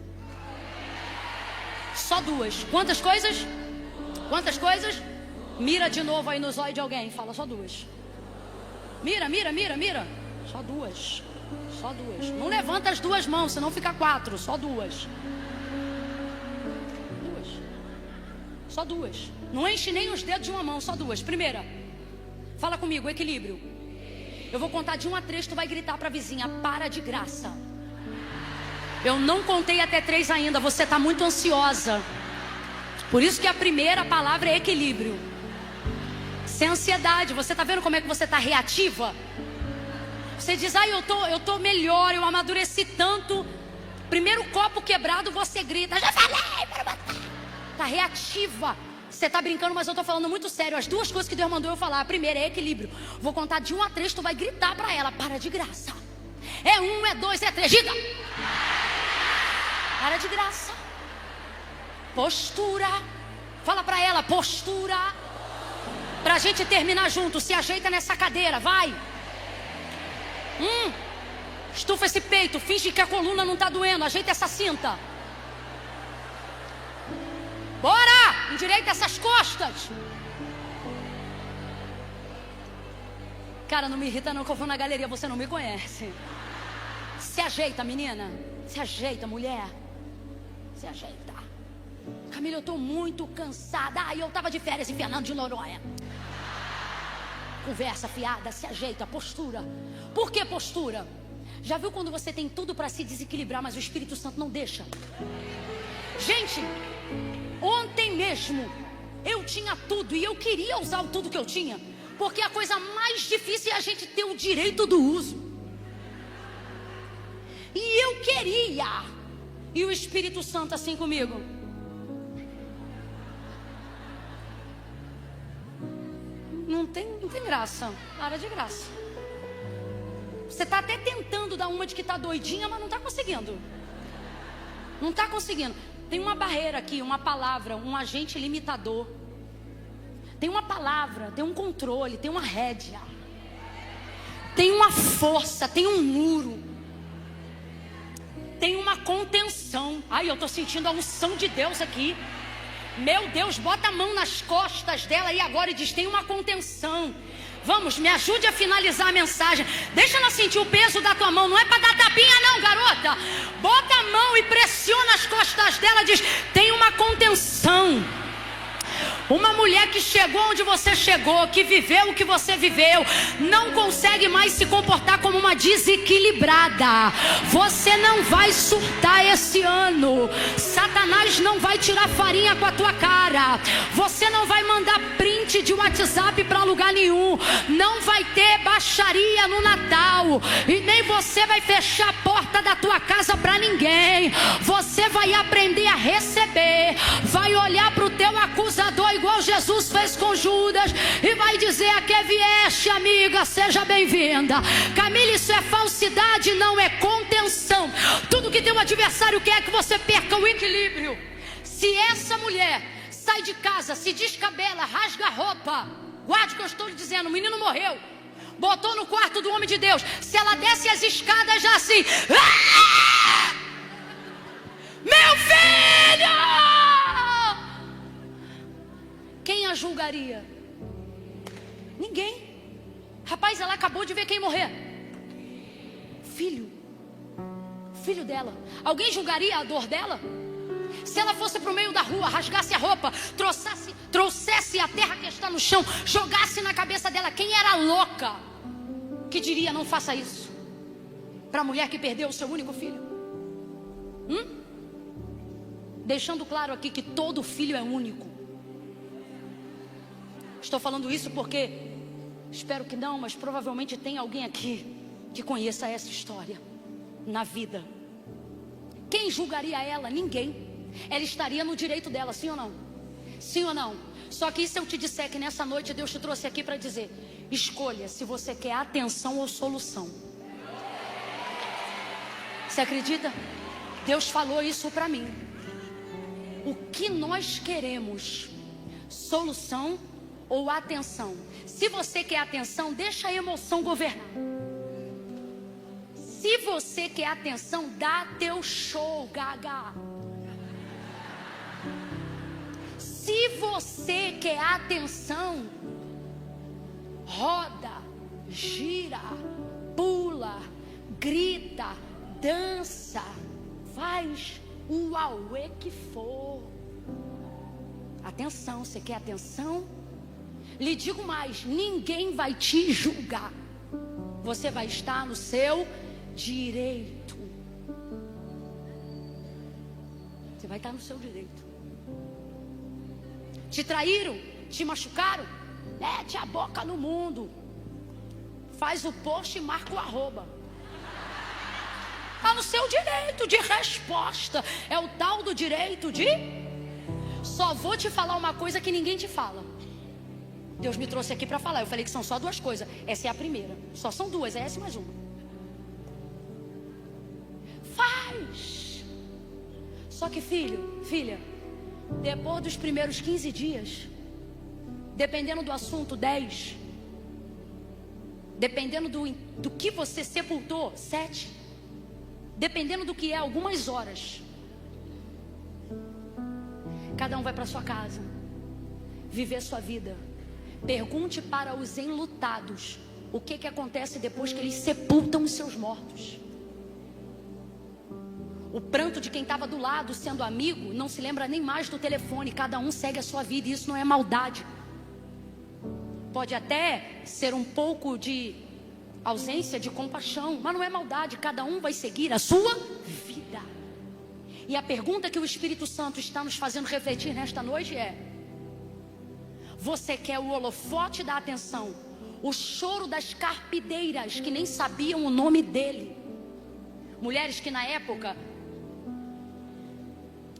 Só duas. Quantas coisas? Quantas coisas? Mira de novo aí nos olhos de alguém. Fala só duas. Mira. Só duas. Só duas. Não levanta as duas mãos, senão fica 4. Só duas. Duas. Só duas. Não enche nem os dedos de uma mão, só duas. Primeira. Fala comigo, equilíbrio. Eu vou contar de 1 a 3, tu vai gritar para a vizinha, para de graça. Eu não contei até 3 ainda, você está muito ansiosa. Por isso que a primeira palavra é equilíbrio. Sem ansiedade, você está vendo como é que você está reativa? Você diz, eu tô melhor, eu amadureci tanto. Primeiro copo quebrado, você grita, já falei, para botar. Está reativa. Você está brincando, mas eu estou falando muito sério. As duas coisas que Deus mandou eu falar. A primeira é equilíbrio. Vou contar de 1 a 3, tu vai gritar para ela, para de graça. É 1, é 2, é 3, diga. Para de graça. Postura. Fala para ela, postura. Para a gente terminar junto. Se ajeita nessa cadeira, vai. Estufa esse peito. Finge que a coluna não está doendo. Ajeita essa cinta. Bora! Endireita essas costas. Cara, não me irrita não que eu vou na galeria, você não me conhece. Se ajeita, menina. Se ajeita, mulher. Se ajeita. Camila, eu tô muito cansada. Eu tava de férias em Fernando de Noronha. conversa fiada, se ajeita, postura. Por que postura? Já viu quando você tem tudo para se desequilibrar, mas o Espírito Santo não deixa? Gente, ontem mesmo eu tinha tudo e eu queria usar tudo que eu tinha, porque a coisa mais difícil é a gente ter o direito do uso. E eu queria. E o Espírito Santo assim comigo: não tem graça. Para de graça. Você está até tentando dar uma de que está doidinha, mas não está conseguindo. Não está conseguindo. Tem uma barreira aqui, uma palavra, um agente limitador. Tem uma palavra, tem um controle, tem uma rédea. Tem uma força, tem um muro. Tem uma contenção. Ai, eu estou sentindo a unção de Deus aqui. Meu Deus, bota a mão nas costas dela aí agora e diz: tem uma contenção. Vamos, me ajude a finalizar a mensagem. Deixa ela sentir o peso da tua mão. Não é para dar tapinha não, garota. Bota a mão e pressiona as costas dela. Diz: tem uma contenção. Uma mulher que chegou onde você chegou, que viveu o que você viveu, não consegue mais se comportar como uma desequilibrada. Você não vai surtar esse ano. Satanás não vai tirar farinha com a tua cara. Você não vai mandar print de WhatsApp para lugar nenhum. Não vai ter baixaria no Natal. E nem você vai fechar a porta da tua casa para ninguém. Você vai aprender a receber. Vai olhar para o teu acusador igual Jesus fez com Judas e vai dizer: a que vieste, amiga, seja bem-vinda. Camila, isso é falsidade, não é contenção. Tudo que teu adversário quer é que você perca o equilíbrio. Se essa mulher sai de casa, se descabela, rasga a roupa, guarde o que eu estou lhe dizendo, o menino morreu, botou no quarto do homem de Deus. Se ela desce as escadas já assim: ah! Meu filho! Quem a julgaria? Ninguém. Rapaz, ela acabou de ver quem morrer. Filho dela. Alguém julgaria a dor dela? Se ela fosse para o meio da rua, rasgasse a roupa, trouxesse a terra que está no chão, jogasse na cabeça dela, quem era louca que diria: não faça isso? Para a mulher que perdeu o seu único filho. Deixando claro aqui que todo filho é único. Estou falando isso porque, espero que não, mas provavelmente tem alguém aqui que conheça essa história na vida. Quem julgaria ela? Ninguém. Ela estaria no direito dela, sim ou não? Sim ou não? Só que e se eu te disser que nessa noite Deus te trouxe aqui para dizer: escolha se você quer atenção ou solução. Você acredita? Deus falou isso para mim. O que nós queremos? Solução ou atenção? Se você quer atenção, deixa a emoção governar. Se você quer atenção, dá teu show, gaga. Se você quer atenção, roda, gira, pula, grita, dança, faz o auê que for. Atenção, você quer atenção? Lhe digo mais: ninguém vai te julgar. Você vai estar no seu direito. Você vai estar no seu direito. Te traíram? Te machucaram? Mete a boca no mundo. Faz o post e marca o arroba. Está no seu direito de resposta. É o tal do direito de... Só vou te falar uma coisa que ninguém te fala. Deus me trouxe aqui para falar. Eu falei que são só duas coisas. Essa é a primeira. Só são duas, é essa e mais uma. Faz. Só que filha, depois dos primeiros 15 dias, dependendo do assunto, 10. Dependendo do que você sepultou, 7. Dependendo do que é, algumas horas. Cada um vai para sua casa, viver sua vida. Pergunte para os enlutados o que acontece depois que eles sepultam os seus mortos. O pranto de quem estava do lado, sendo amigo, não se lembra nem mais do telefone. Cada um segue a sua vida e isso não é maldade. Pode até ser um pouco de ausência de compaixão, mas não é maldade. Cada um vai seguir a sua vida. E a pergunta que o Espírito Santo está nos fazendo refletir nesta noite é: você quer o holofote da atenção, o choro das carpideiras que nem sabiam o nome dele? Mulheres que na época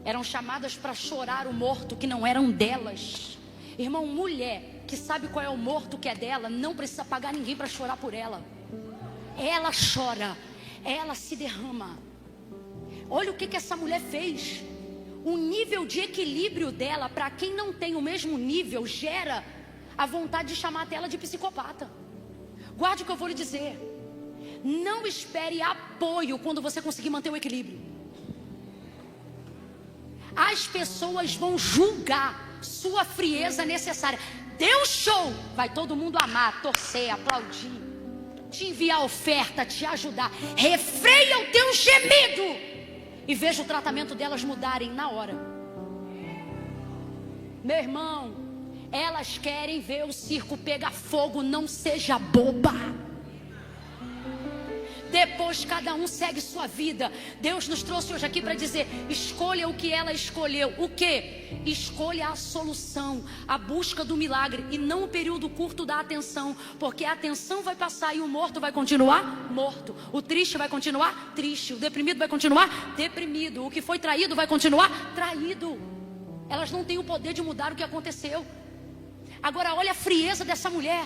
eram chamadas para chorar o morto que não eram delas. Irmão, mulher que sabe qual é o morto que é dela, não precisa pagar ninguém para chorar por ela. Ela chora, ela se derrama. Olha o que essa mulher fez. O nível de equilíbrio dela, para quem não tem o mesmo nível, gera a vontade de chamar ela de psicopata. Guarde o que eu vou lhe dizer. Não espere apoio quando você conseguir manter o equilíbrio. As pessoas vão julgar sua frieza necessária. Deu show, vai todo mundo amar, torcer, aplaudir, te enviar oferta, te ajudar. Refreia o teu gemido e veja o tratamento delas mudarem na hora. Meu irmão, elas querem ver o circo pegar fogo. Não seja boba. Depois cada um segue sua vida. Deus nos trouxe hoje aqui para dizer: escolha o que ela escolheu. O que? Escolha a solução, a busca do milagre, e não o período curto da atenção. Porque a atenção vai passar e o morto vai continuar morto. O triste vai continuar triste. O deprimido vai continuar deprimido. O que foi traído vai continuar traído. Elas não têm o poder de mudar o que aconteceu. Agora olha a frieza dessa mulher.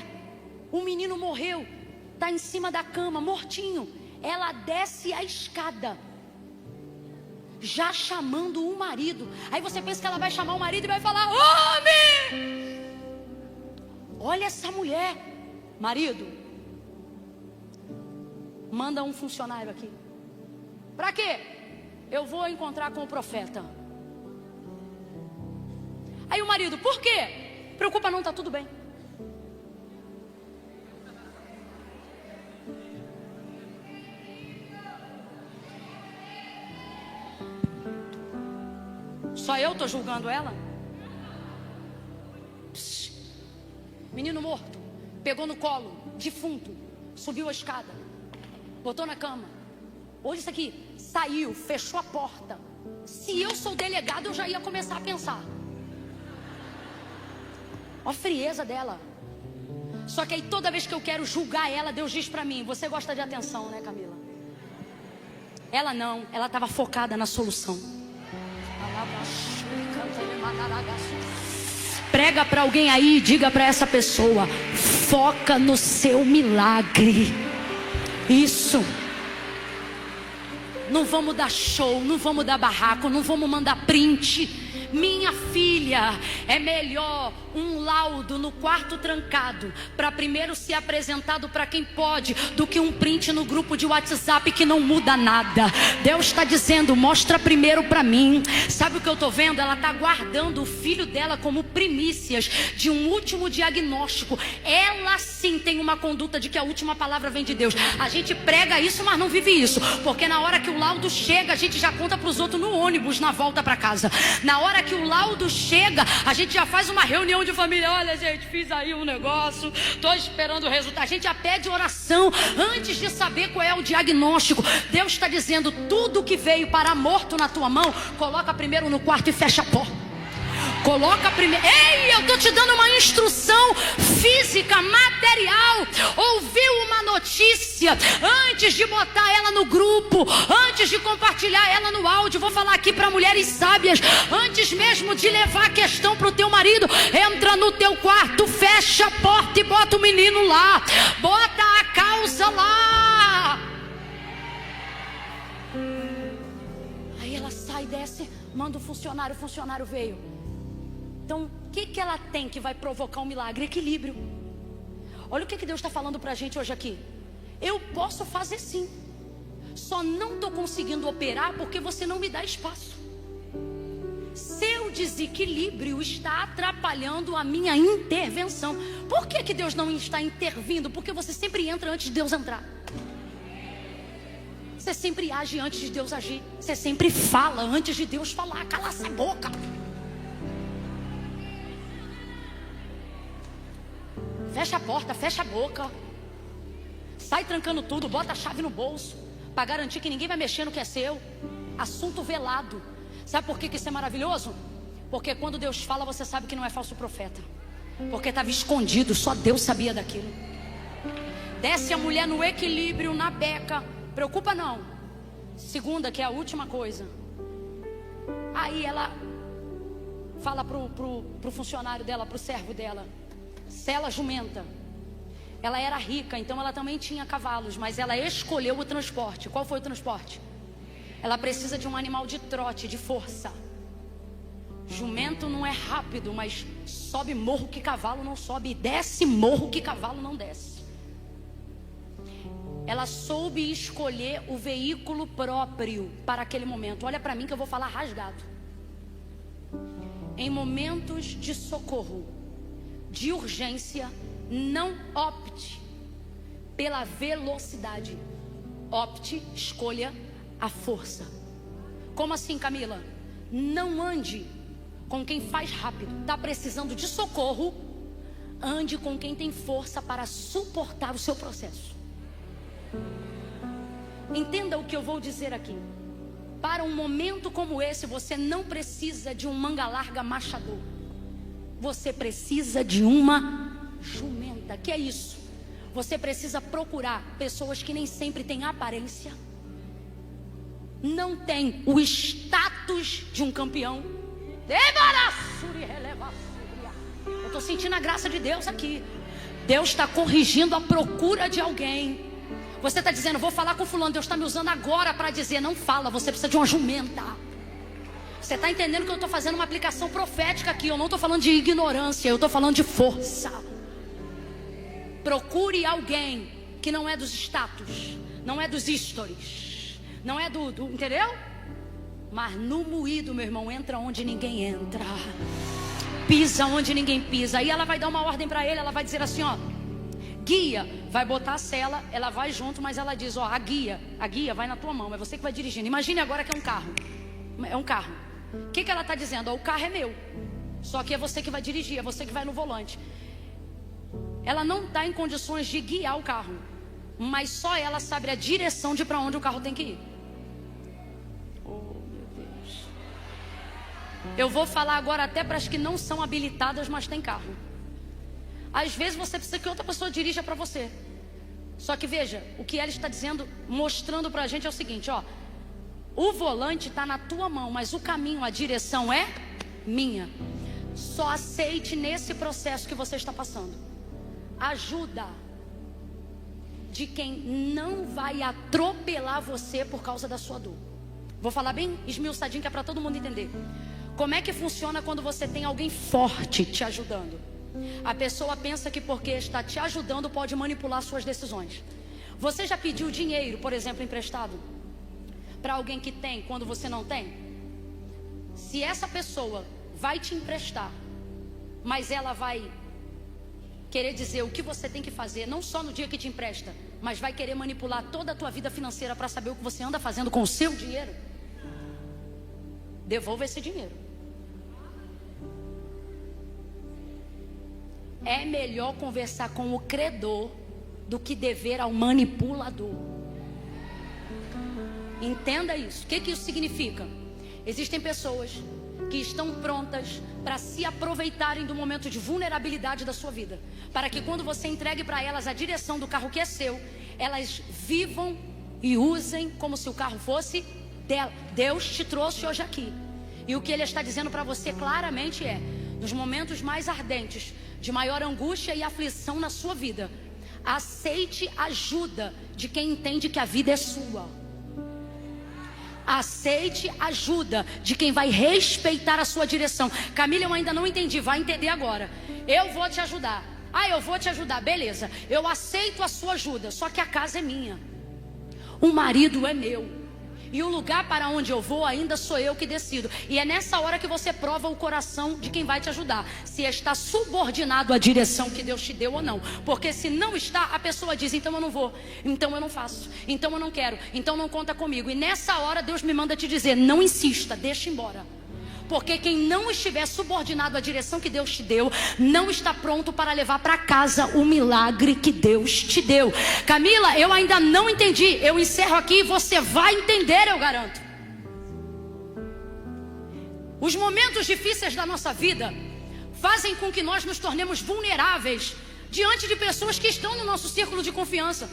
O menino morreu, está em cima da cama, mortinho. Ela desce a escada, já chamando o marido. Aí você pensa que ela vai chamar o marido e vai falar: homem! Olha essa mulher. Marido, manda um funcionário aqui. Para quê? Eu vou encontrar com o profeta. Aí o marido: por quê? Preocupa não, tá tudo bem. Só eu estou julgando ela? Psh. Menino morto, pegou no colo, defunto, subiu a escada, botou na cama. Olha isso aqui, saiu, fechou a porta. Se eu sou delegado, eu já ia começar a pensar. Olha a frieza dela. Só que aí toda vez que eu quero julgar ela, Deus diz para mim: você gosta de atenção, né, Camila? Ela não, ela estava focada na solução. Prega para alguém aí, diga para essa pessoa: foca no seu milagre. Isso. Não vamos dar show, não vamos dar barraco, não vamos mandar print. Minha filha, é melhor um laudo no quarto trancado para primeiro ser apresentado para quem pode, do que um print no grupo de WhatsApp que não muda nada. Deus está dizendo: mostra primeiro para mim. Sabe o que eu estou vendo? Ela está guardando o filho dela como primícias de um último diagnóstico. Ela sim tem uma conduta de que a última palavra vem de Deus. A gente prega isso, mas não vive isso, porque na hora que o laudo chega, a gente já conta para os outros no ônibus na volta para casa. Na hora que o laudo chega, a gente já faz uma reunião de família: olha, gente, fiz aí um negócio, estou esperando o resultado. A gente já pede oração antes de saber qual é o diagnóstico. Deus está dizendo: tudo que veio para morto na tua mão, coloca primeiro no quarto e fecha a porta. Coloca primeiro. Ei, eu estou te dando uma instrução física, material. Ouviu uma notícia, antes de botar ela no grupo, antes de compartilhar ela no áudio, vou falar aqui para mulheres sábias: antes mesmo de levar a questão para o teu marido, entra no teu quarto, fecha a porta e bota o menino lá, bota a causa lá. Aí ela sai, desce, manda o funcionário veio. Então, o que ela tem que vai provocar um milagre? Equilíbrio. Olha o que Deus está falando para a gente hoje aqui. Eu posso fazer sim, só não estou conseguindo operar porque você não me dá espaço. Seu desequilíbrio está atrapalhando a minha intervenção. Por que Deus não está intervindo? Porque você sempre entra antes de Deus entrar. Você sempre age antes de Deus agir. Você sempre fala antes de Deus falar. Cala essa boca. fecha a porta, fecha a boca. Sai trancando tudo, bota a chave no bolso, para garantir que ninguém vai mexer no que é seu. Assunto velado. Sabe por que isso é maravilhoso? Porque quando Deus fala, você sabe que não é falso profeta. Porque estava escondido, só Deus sabia daquilo. Desce a mulher no equilíbrio, na beca. Preocupa não. Segunda, que é a última coisa. Aí ela fala pro funcionário dela, pro servo dela: sela jumenta. Ela era rica, então ela também tinha cavalos, mas ela escolheu o transporte. Qual foi o transporte? Ela precisa de um animal de trote, de força. Jumento não é rápido, mas sobe morro que cavalo não sobe, e desce morro que cavalo não desce. Ela soube escolher o veículo próprio para aquele momento. Olha para mim que eu vou falar rasgado. Em momentos de socorro, de urgência, não opte pela velocidade. Opte, escolha a força. Como assim, Camila? Não ande com quem faz rápido. Está precisando de socorro? Ande com quem tem força para suportar o seu processo. Entenda o que eu vou dizer aqui. Para um momento como esse, você não precisa de um manga larga machador. Você precisa de uma jumenta. Que é isso? Você precisa procurar pessoas que nem sempre têm aparência, não tem o status de um campeão. Eu estou sentindo a graça de Deus aqui. Deus está corrigindo a procura de alguém. Você está dizendo, vou falar com fulano. Deus está me usando agora para dizer, não fala, você precisa de uma jumenta. Você está entendendo que eu estou fazendo uma aplicação profética aqui. Eu não estou falando de ignorância, eu estou falando de força. Procure alguém que não é dos status, não é dos stories, não é do entendeu? Mas no moído, meu irmão, entra onde ninguém entra, pisa onde ninguém pisa. Aí ela vai dar uma ordem para ele, ela vai dizer assim, ó, guia, vai botar a cela, ela vai junto, mas ela diz, ó, a guia vai na tua mão, é você que vai dirigindo. Imagine agora que é um carro. O que ela está dizendo? Ó, o carro é meu, só que é você que vai dirigir, é você que vai no volante. Ela não está em condições de guiar o carro, mas só ela sabe a direção de para onde o carro tem que ir. Oh, meu Deus. Eu vou falar agora até para as que não são habilitadas, mas têm carro. Às vezes você precisa que outra pessoa dirija para você. Só que veja, o que ela está dizendo, mostrando para a gente é o seguinte, ó. O volante está na tua mão, mas o caminho, a direção é minha. Só aceite nesse processo que você está passando ajuda de quem não vai atropelar você por causa da sua dor. Vou falar bem esmiuçadinho que é para todo mundo entender. Como é que funciona quando você tem alguém forte te ajudando? A pessoa pensa que porque está te ajudando pode manipular suas decisões. Você já pediu dinheiro, por exemplo, emprestado para alguém que tem quando você não tem? Se essa pessoa vai te emprestar, mas ela vai querer dizer o que você tem que fazer, não só no dia que te empresta, mas vai querer manipular toda a tua vida financeira para saber o que você anda fazendo com o seu dinheiro, devolva esse dinheiro. É melhor conversar com o credor do que dever ao manipulador. Entenda isso. O que isso significa? Existem pessoas que estão prontas para se aproveitarem do momento de vulnerabilidade da sua vida, para que quando você entregue para elas a direção do carro que é seu, elas vivam e usem como se o carro fosse dela. Deus te trouxe hoje aqui, e o que Ele está dizendo para você claramente é: nos momentos mais ardentes, de maior angústia e aflição na sua vida, aceite ajuda de quem entende que a vida é sua. Aceite ajuda de quem vai respeitar a sua direção. Camila, eu ainda não entendi, vai entender agora. Eu vou te ajudar. Eu vou te ajudar, beleza. Eu aceito a sua ajuda, só que a casa é minha, o marido é meu, e o lugar para onde eu vou ainda sou eu que decido. E é nessa hora que você prova o coração de quem vai te ajudar, se está subordinado à direção que Deus te deu ou não. Porque se não está, a pessoa diz: então eu não vou, então eu não faço, então eu não quero, então não conta comigo. E nessa hora Deus me manda te dizer: não insista, deixa embora. Porque quem não estiver subordinado à direção que Deus te deu, não está pronto para levar para casa o milagre que Deus te deu. Camila, eu ainda não entendi. Eu encerro aqui e você vai entender, eu garanto. Os momentos difíceis da nossa vida fazem com que nós nos tornemos vulneráveis diante de pessoas que estão no nosso círculo de confiança.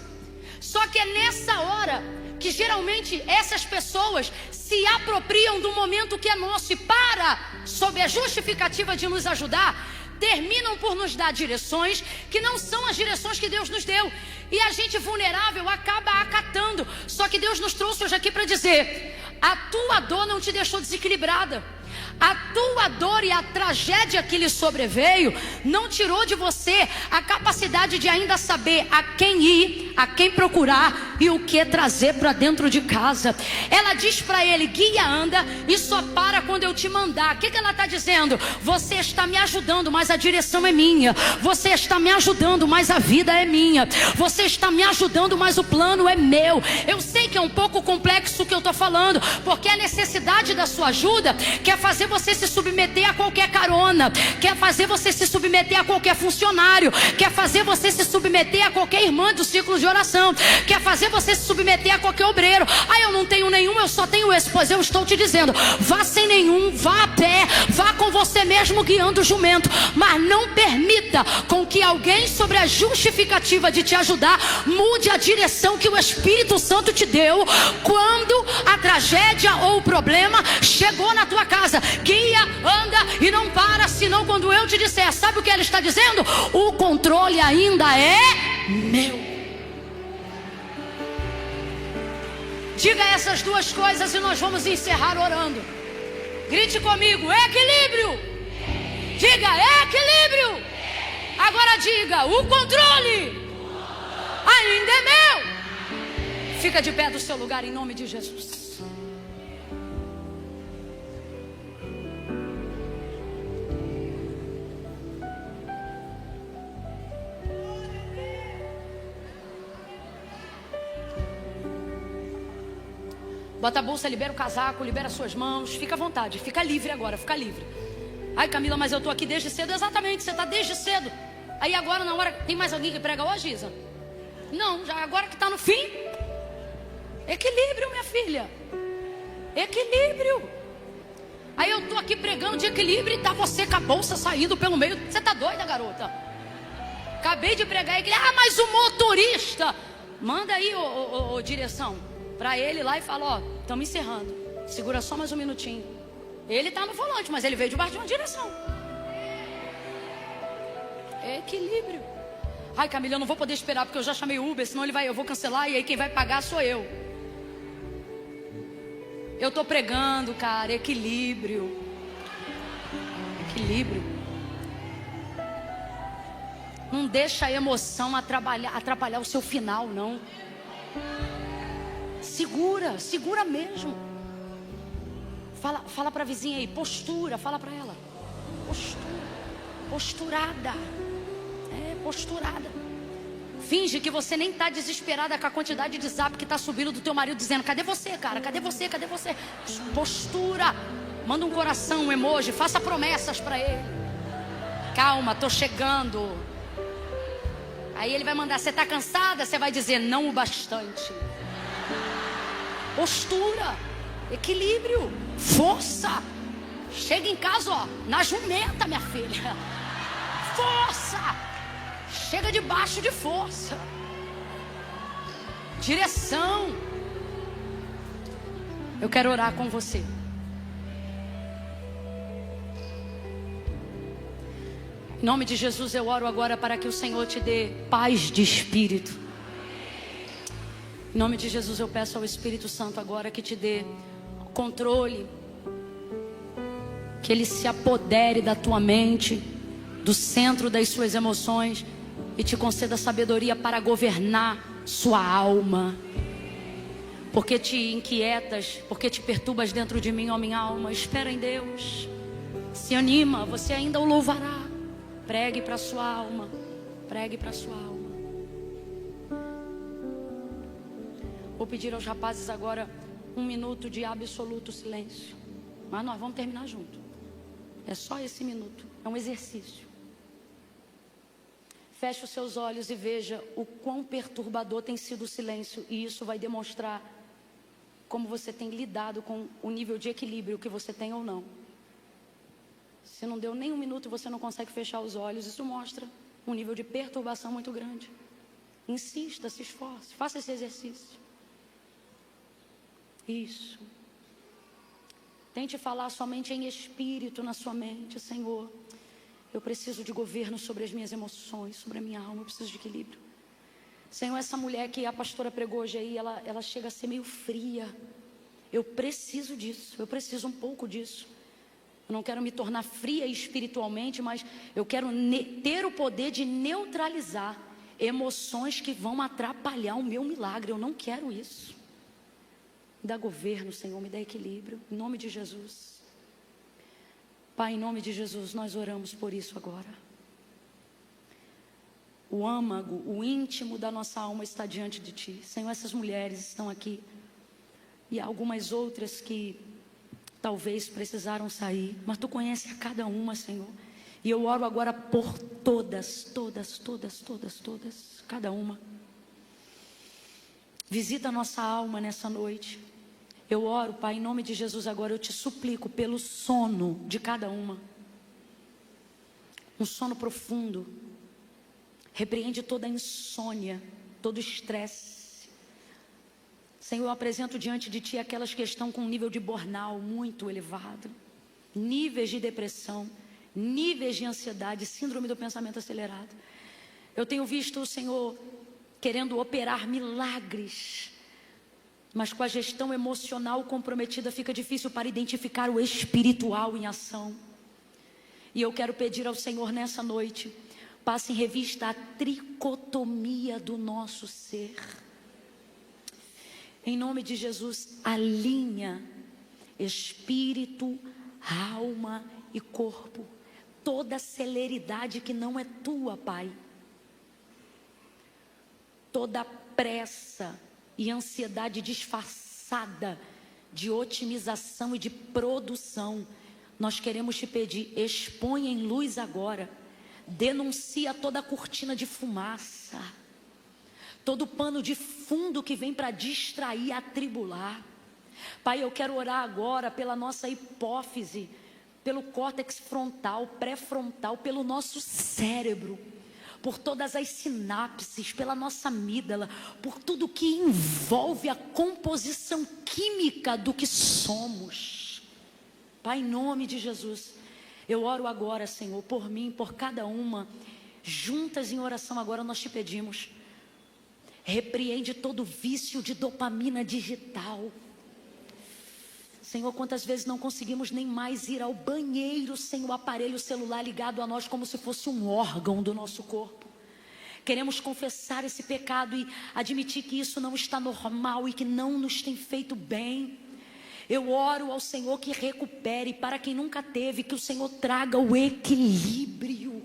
Só que é nessa hora que geralmente essas pessoas se apropriam do momento que é nosso e sob a justificativa de nos ajudar, terminam por nos dar direções que não são as direções que Deus nos deu. E a gente vulnerável acaba acatando. Só que Deus nos trouxe hoje aqui para dizer: a tua dor não te deixou desequilibrada. A tua dor e a tragédia que lhe sobreveio não tirou de você a capacidade de ainda saber a quem ir, a quem procurar e o que trazer para dentro de casa. Ela diz para ele: guia, anda e só para quando eu te mandar. O que ela está dizendo? Você está me ajudando, mas a direção é minha. Você está me ajudando, mas a vida é minha. Você está me ajudando, mas o plano é meu. Eu sei que é um pouco complexo o que eu estou falando, porque a necessidade da sua ajuda quer fazer você se submeter a qualquer carona, quer fazer você se submeter a qualquer funcionário, quer fazer você se submeter a qualquer irmã do círculo de oração, quer fazer você se submeter a qualquer obreiro. Eu não tenho nenhum, eu só tenho esse. Pois eu estou te dizendo: vá sem nenhum, vá a pé, vá com você mesmo guiando o jumento, mas não permita com que alguém, sobre a justificativa de te ajudar, mude a direção que o Espírito Santo te deu quando a tragédia ou o problema chegou na tua casa. Guia, anda e não para, senão quando eu te disser. Sabe o que ela está dizendo? O controle ainda é meu. Diga essas duas coisas e nós vamos encerrar orando. Grite comigo: equilíbrio. Diga: equilíbrio. Agora diga: o controle ainda é meu. Fica de pé do seu lugar em nome de Jesus. Bota a bolsa, libera o casaco, libera as suas mãos. Fica à vontade, fica livre agora, fica livre. Ai, Camila, mas eu estou aqui desde cedo. Exatamente, você está desde cedo. Aí agora na hora, tem mais alguém que prega hoje, Isa? Não, já agora que está no fim. Equilíbrio, minha filha. Equilíbrio. Aí eu estou aqui pregando de equilíbrio e está você com a bolsa saindo pelo meio. Você está doida, garota? Acabei de pregar equilíbrio. Mas o motorista. Manda aí, direção, para ele lá e fala: ó, estamos encerrando, segura só mais um minutinho. Ele está no volante, mas ele veio debaixo de uma direção. Equilíbrio. Ai, Camila, eu não vou poder esperar porque eu já chamei o Uber, senão eu vou cancelar e aí quem vai pagar sou eu. Eu estou pregando, cara, equilíbrio. Equilíbrio. Não deixa a emoção atrapalhar o seu final, não. Segura mesmo. Fala para a vizinha aí, postura, fala para ela. Posturada. Posturada. Finge que você nem está desesperada com a quantidade de zap que está subindo do teu marido dizendo: cadê você, cara? Cadê você? Cadê você? Postura. Manda um coração, um emoji, faça promessas para ele. Calma, tô chegando. Aí ele vai mandar: você está cansada? Você vai dizer: não o bastante. Postura, equilíbrio, força. Chega em casa, ó, na jumenta, minha filha. Força. Chega debaixo de força. Direção. Eu quero orar com você. Em nome de Jesus eu oro agora para que o Senhor te dê paz de espírito. Em nome de Jesus eu peço ao Espírito Santo agora que te dê controle, que ele se apodere da tua mente, do centro das suas emoções e te conceda sabedoria para governar sua alma. Porque te inquietas, porque te perturbas dentro de mim, ó minha alma. Espera em Deus, se anima, você ainda o louvará. Pregue para sua alma, pregue para sua alma. Vou pedir aos rapazes agora 1 minuto de absoluto silêncio. Mas nós vamos terminar junto. É só esse minuto, é um exercício. Feche os seus olhos e veja o quão perturbador tem sido o silêncio. E isso vai demonstrar como você tem lidado com o nível de equilíbrio que você tem ou não. Se não deu nem um minuto e você não consegue fechar os olhos, isso mostra um nível de perturbação muito grande. Insista, se esforce, faça esse exercício. Isso. Tente falar somente em espírito na sua mente. Senhor, eu preciso de governo sobre as minhas emoções, sobre a minha alma, eu preciso de equilíbrio. Senhor, essa mulher que a pastora pregou hoje aí, ela chega a ser meio fria. Eu preciso disso, eu preciso um pouco disso. Eu não quero me tornar fria espiritualmente, mas eu quero ter o poder de neutralizar emoções que vão atrapalhar o meu milagre. Eu não quero isso. Me dá governo, Senhor, me dá equilíbrio, em nome de Jesus. Pai, em nome de Jesus, nós oramos por isso agora. O âmago, o íntimo da nossa alma está diante de Ti. Senhor, essas mulheres estão aqui e algumas outras que talvez precisaram sair, mas Tu conheces a cada uma, Senhor. E eu oro agora por todas, cada uma. Visita a nossa alma nessa noite. Eu oro, Pai, em nome de Jesus agora, eu Te suplico pelo sono de cada uma. Um sono profundo. Repreende toda a insônia, todo o estresse. Senhor, eu apresento diante de Ti aquelas que estão com um nível de burnout muito elevado, níveis de depressão, níveis de ansiedade, síndrome do pensamento acelerado. Eu tenho visto o Senhor querendo operar milagres, mas com a gestão emocional comprometida fica difícil para identificar o espiritual em ação. E eu quero pedir ao Senhor nessa noite, passe em revista a tricotomia do nosso ser. Em nome de Jesus, alinha espírito, alma e corpo. Toda celeridade que não é Tua, Pai. Toda pressa e ansiedade disfarçada de otimização e de produção. Nós queremos Te pedir, exponha em luz agora. Denuncia toda a cortina de fumaça, todo pano de fundo que vem para distrair, atribular. Pai, eu quero orar agora pela nossa hipófise, pelo córtex frontal, pré-frontal, pelo nosso cérebro, por todas as sinapses, pela nossa amígdala, por tudo que envolve a composição química do que somos. Pai, em nome de Jesus, eu oro agora, Senhor, por mim, por cada uma, juntas em oração agora nós Te pedimos, repreende todo vício de dopamina digital. Senhor, quantas vezes não conseguimos nem mais ir ao banheiro sem o aparelho celular ligado a nós como se fosse um órgão do nosso corpo. Queremos confessar esse pecado e admitir que isso não está normal e que não nos tem feito bem. Eu oro ao Senhor que recupere, para quem nunca teve, que o Senhor traga o equilíbrio.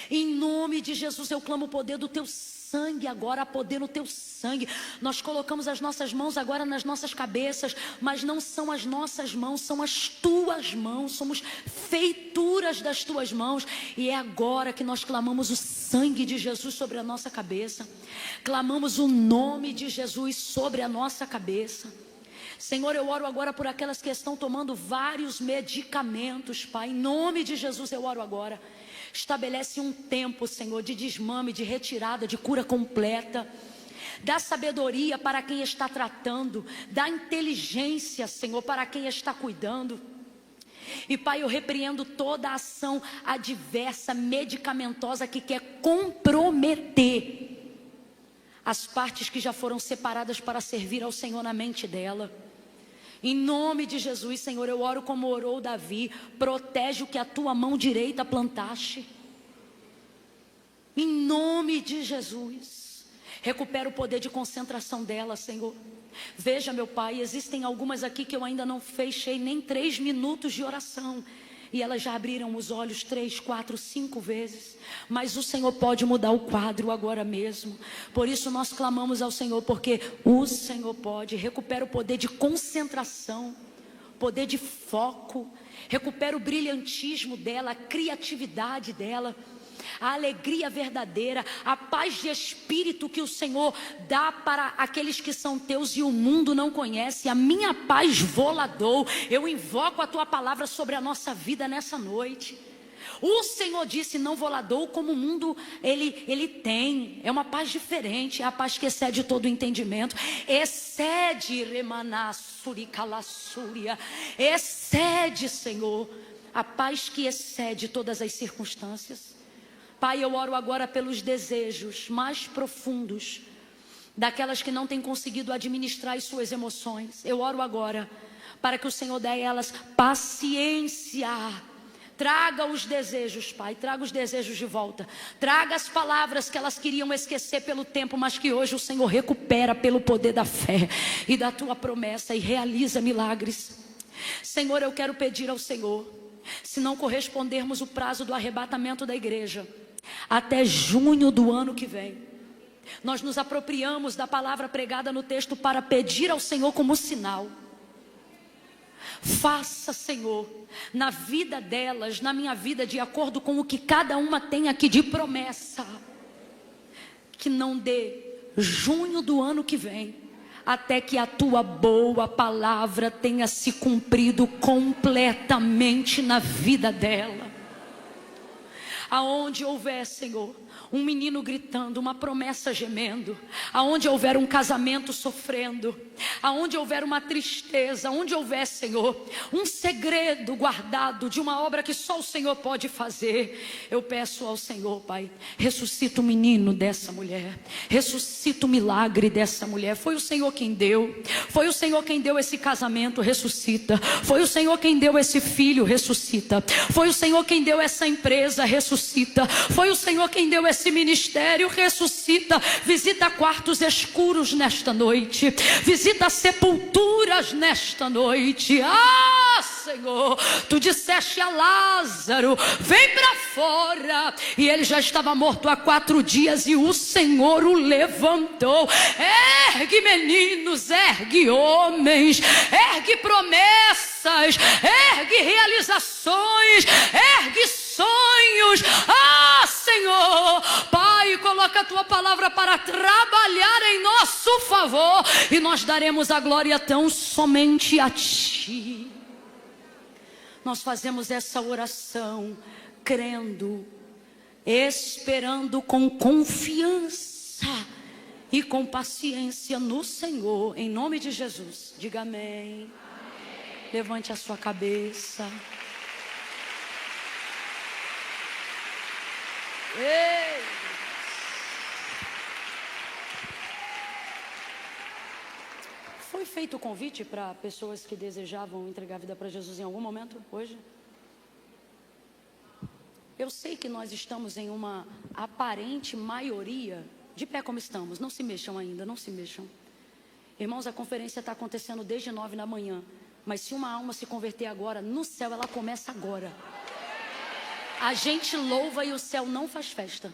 Em nome de Jesus eu clamo o poder do Teu sangue agora, poder no Teu sangue. Nós colocamos as nossas mãos agora nas nossas cabeças, mas não são as nossas mãos, são as Tuas mãos, somos feituras das Tuas mãos. E é agora que nós clamamos o sangue de Jesus sobre a nossa cabeça, clamamos o nome de Jesus sobre a nossa cabeça. Senhor, eu oro agora por aquelas que estão tomando vários medicamentos, Pai, em nome de Jesus eu oro agora. Estabelece um tempo, Senhor, de desmame, de retirada, de cura completa. Dá sabedoria para quem está tratando, dá inteligência, Senhor, para quem está cuidando. E Pai, eu repreendo toda a ação adversa, medicamentosa, que quer comprometer as partes que já foram separadas para servir ao Senhor na mente dela. Em nome de Jesus, Senhor, eu oro como orou Davi, protege o que a Tua mão direita plantaste. Em nome de Jesus, recupera o poder de concentração dela, Senhor. Veja, meu Pai, existem algumas aqui que eu ainda não fechei nem 3 minutos de oração. E elas já abriram os olhos 3, 4, 5 vezes. Mas o Senhor pode mudar o quadro agora mesmo. Por isso nós clamamos ao Senhor, porque o Senhor pode. Recupera o poder de concentração, poder de foco. recupera o brilhantismo dela, a criatividade dela, a alegria verdadeira, a paz de espírito que o Senhor dá para aqueles que são teus e o mundo não conhece. A minha paz vou-la dou. Eu invoco a tua palavra sobre a nossa vida nessa noite. O Senhor disse: não vou lá dou como o mundo ele tem. É uma paz diferente, é a paz que excede todo o entendimento. Excede, remanassuri calassúria. Excede, Senhor, a paz que excede todas as circunstâncias. Pai, eu oro agora pelos desejos mais profundos daquelas que não têm conseguido administrar as suas emoções. Eu oro agora para que o Senhor dê a elas paciência. Traga os desejos, Pai, traga os desejos de volta. Traga as palavras que elas queriam esquecer pelo tempo, mas que hoje o Senhor recupera pelo poder da fé e da tua promessa e realiza milagres. Senhor, eu quero pedir ao Senhor, se não correspondermos o prazo do arrebatamento da igreja até junho do ano que vem, nós nos apropriamos da palavra pregada no texto para pedir ao Senhor como sinal. Faça, Senhor, na vida delas, na minha vida, de acordo com o que cada uma tem aqui de promessa. Que não dê junho do ano que vem, até que a tua boa palavra tenha se cumprido completamente na vida dela. Aonde houver, Senhor, um menino gritando, uma promessa gemendo, aonde houver um casamento sofrendo, aonde houver uma tristeza, aonde houver, Senhor, um segredo guardado de uma obra que só o Senhor pode fazer, eu peço ao Senhor, Pai, ressuscita o menino dessa mulher, ressuscita o milagre dessa mulher. Foi o Senhor quem deu, foi o Senhor quem deu esse casamento, ressuscita. Foi o Senhor quem deu esse filho, ressuscita. Foi o Senhor quem deu essa empresa, ressuscita. Foi o Senhor quem deu esse ministério, ressuscita. Visita quartos escuros nesta noite, visita sepulturas nesta noite. Ah, Senhor, tu disseste a Lázaro: vem para fora, e ele já estava morto há 4 dias e o Senhor o levantou. Ergue meninos, ergue homens, ergue promessas, ergue realizações, ergue sonhos. Ah, Senhor, Pai, coloca a tua palavra para trabalhar em nosso favor, e nós daremos a glória tão somente a ti. Nós fazemos essa oração crendo, esperando com confiança e com paciência no Senhor, em nome de Jesus. Diga amém. Levante a sua cabeça. Ei. Foi feito o convite para pessoas que desejavam entregar a vida para Jesus em algum momento hoje? Eu sei que nós estamos em uma aparente maioria, de pé como estamos. Não se mexam ainda, não se mexam. Irmãos, a conferência está acontecendo desde 9 da manhã. Mas se uma alma se converter agora, no céu ela começa agora. A gente louva e o céu não faz festa.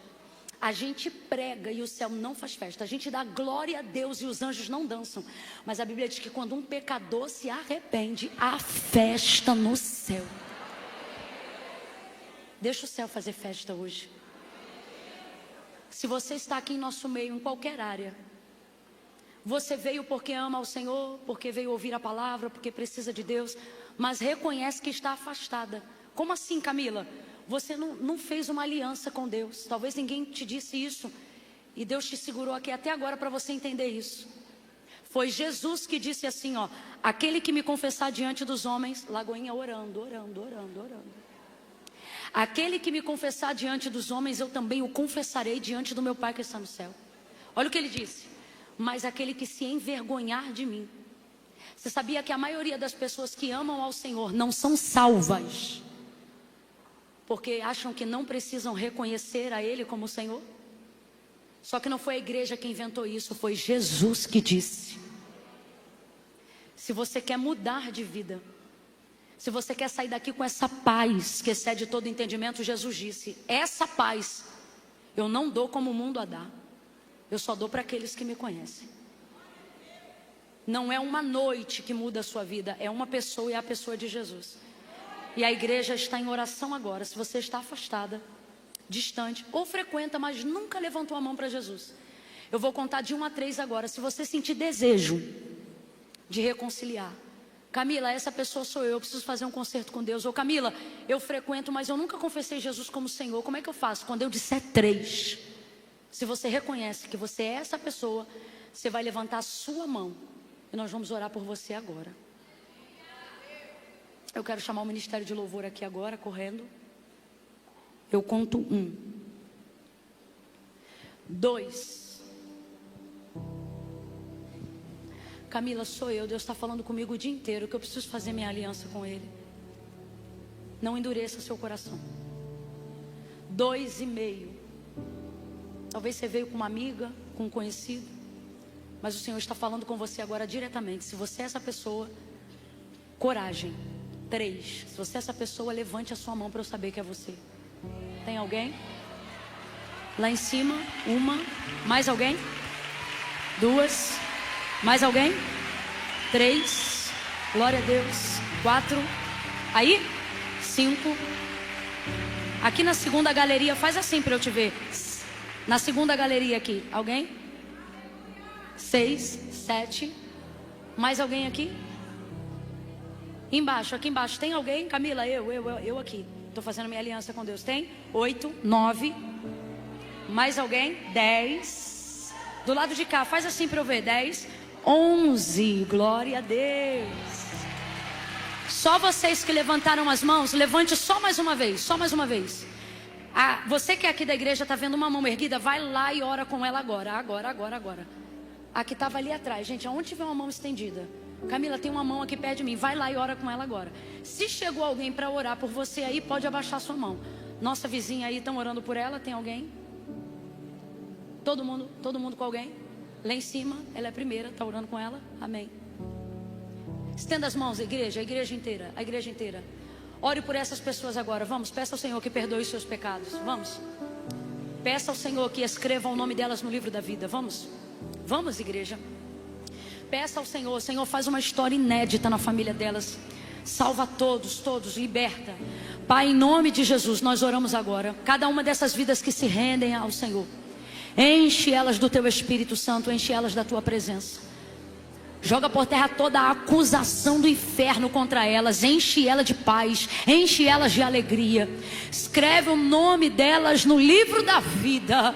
A gente prega e o céu não faz festa. A gente dá glória a Deus e os anjos não dançam. Mas a Bíblia diz que quando um pecador se arrepende, há festa no céu. Deixa o céu fazer festa hoje. Se você está aqui em nosso meio, em qualquer área, você veio porque ama o Senhor, porque veio ouvir a palavra, porque precisa de Deus, mas reconhece que está afastada. Como assim, Camila? Você não fez uma aliança com Deus. Talvez ninguém te disse isso, e Deus te segurou aqui até agora para você entender isso. Foi Jesus que disse assim, ó: aquele que me confessar diante dos homens, Lagoinha orando. Aquele que me confessar diante dos homens, eu também o confessarei diante do meu Pai que está no céu. Olha o que ele disse: mas aquele que se envergonhar de mim. Você sabia que a maioria das pessoas que amam ao Senhor não são salvas porque acham que não precisam reconhecer a Ele como Senhor? Só que não foi a igreja que inventou isso, foi Jesus que disse. Se você quer mudar de vida, se você quer sair daqui com essa paz que excede todo entendimento, Jesus disse: essa paz eu não dou como o mundo a dá, eu só dou para aqueles que me conhecem. Não é uma noite que muda a sua vida, é uma pessoa, e é a pessoa de Jesus. E a igreja está em oração agora. Se você está afastada, distante, ou frequenta, mas nunca levantou a mão para Jesus, eu vou contar de 1 a 3 agora. Se você sentir desejo de reconciliar, Camila, essa pessoa sou eu preciso fazer um concerto com Deus. Ou Camila, eu frequento, mas eu nunca confessei Jesus como Senhor. Como é que eu faço? Quando eu disser 3, se você reconhece que você é essa pessoa, você vai levantar a sua mão e nós vamos orar por você agora. Eu quero chamar o Ministério de Louvor aqui agora, correndo. Eu conto 1, 2. Camila, sou eu. Deus está falando comigo o dia inteiro que eu preciso fazer minha aliança com Ele. Não endureça seu coração. 2,5. Talvez você veio com uma amiga, com um conhecido, mas o Senhor está falando com você agora diretamente. Se você é essa pessoa, coragem. 3. Se você é essa pessoa, levante a sua mão para eu saber que é você. Tem alguém? Lá em cima, 1. Mais alguém? 2. Mais alguém? 3. Glória a Deus. 4. Aí? 5. Aqui na segunda galeria, faz assim para eu te ver. Na segunda galeria aqui, alguém? 6, 7. Mais alguém aqui? Embaixo, aqui embaixo, tem alguém? Camila, eu aqui. Estou fazendo minha aliança com Deus. Tem? 8, 9. Mais alguém? 10. Do lado de cá, faz assim para eu ver. 10, 11. Glória a Deus. Só vocês que levantaram as mãos, levante só mais uma vez. Só mais uma vez. Você que é aqui da igreja está vendo uma mão erguida, vai lá e ora com ela agora. Agora. A que estava ali atrás, gente, aonde tiver uma mão estendida. Camila, tem uma mão aqui perto de mim, vai lá e ora com ela agora. Se chegou alguém para orar por você aí, pode abaixar sua mão. Nossa vizinha aí, estão orando por ela, tem alguém? Todo mundo com alguém? Lá em cima, ela é a primeira, está orando com ela, amém. Estenda as mãos, igreja, a igreja inteira. Ore por essas pessoas agora, vamos, peça ao Senhor que perdoe os seus pecados, vamos. Peça ao Senhor que escreva o nome delas no livro da vida, vamos, igreja. Peça ao Senhor, Senhor, faz uma história inédita na família delas. Salva todos, liberta. Pai, em nome de Jesus, nós oramos agora. Cada uma dessas vidas que se rendem ao Senhor, enche elas do Teu Espírito Santo, enche elas da Tua presença. Joga por terra toda a acusação do inferno contra elas. Enche ela de paz, enche elas de alegria. Escreve o nome delas no livro da vida.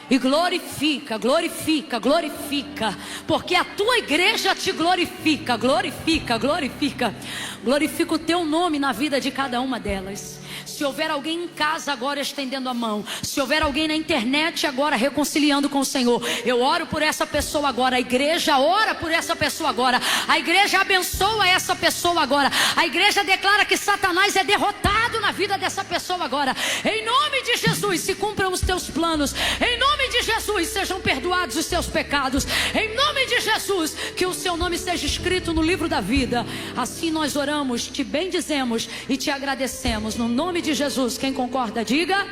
E glorifica, porque a tua igreja te glorifica. Glorifica o teu nome na vida de cada uma delas. Se houver alguém em casa agora estendendo a mão, se houver alguém na internet agora reconciliando com o Senhor, eu oro por essa pessoa agora. A igreja ora por essa pessoa agora. A igreja abençoa essa pessoa agora. A igreja declara que Satanás é derrotado na vida dessa pessoa agora. Em nome de Jesus, se cumpram os teus planos. Em nome de Jesus, sejam perdoados os seus pecados. Em nome de Jesus, que o seu nome seja escrito no livro da vida. Assim nós oramos, te bendizemos e te agradecemos. No nome de Jesus, quem concorda, diga.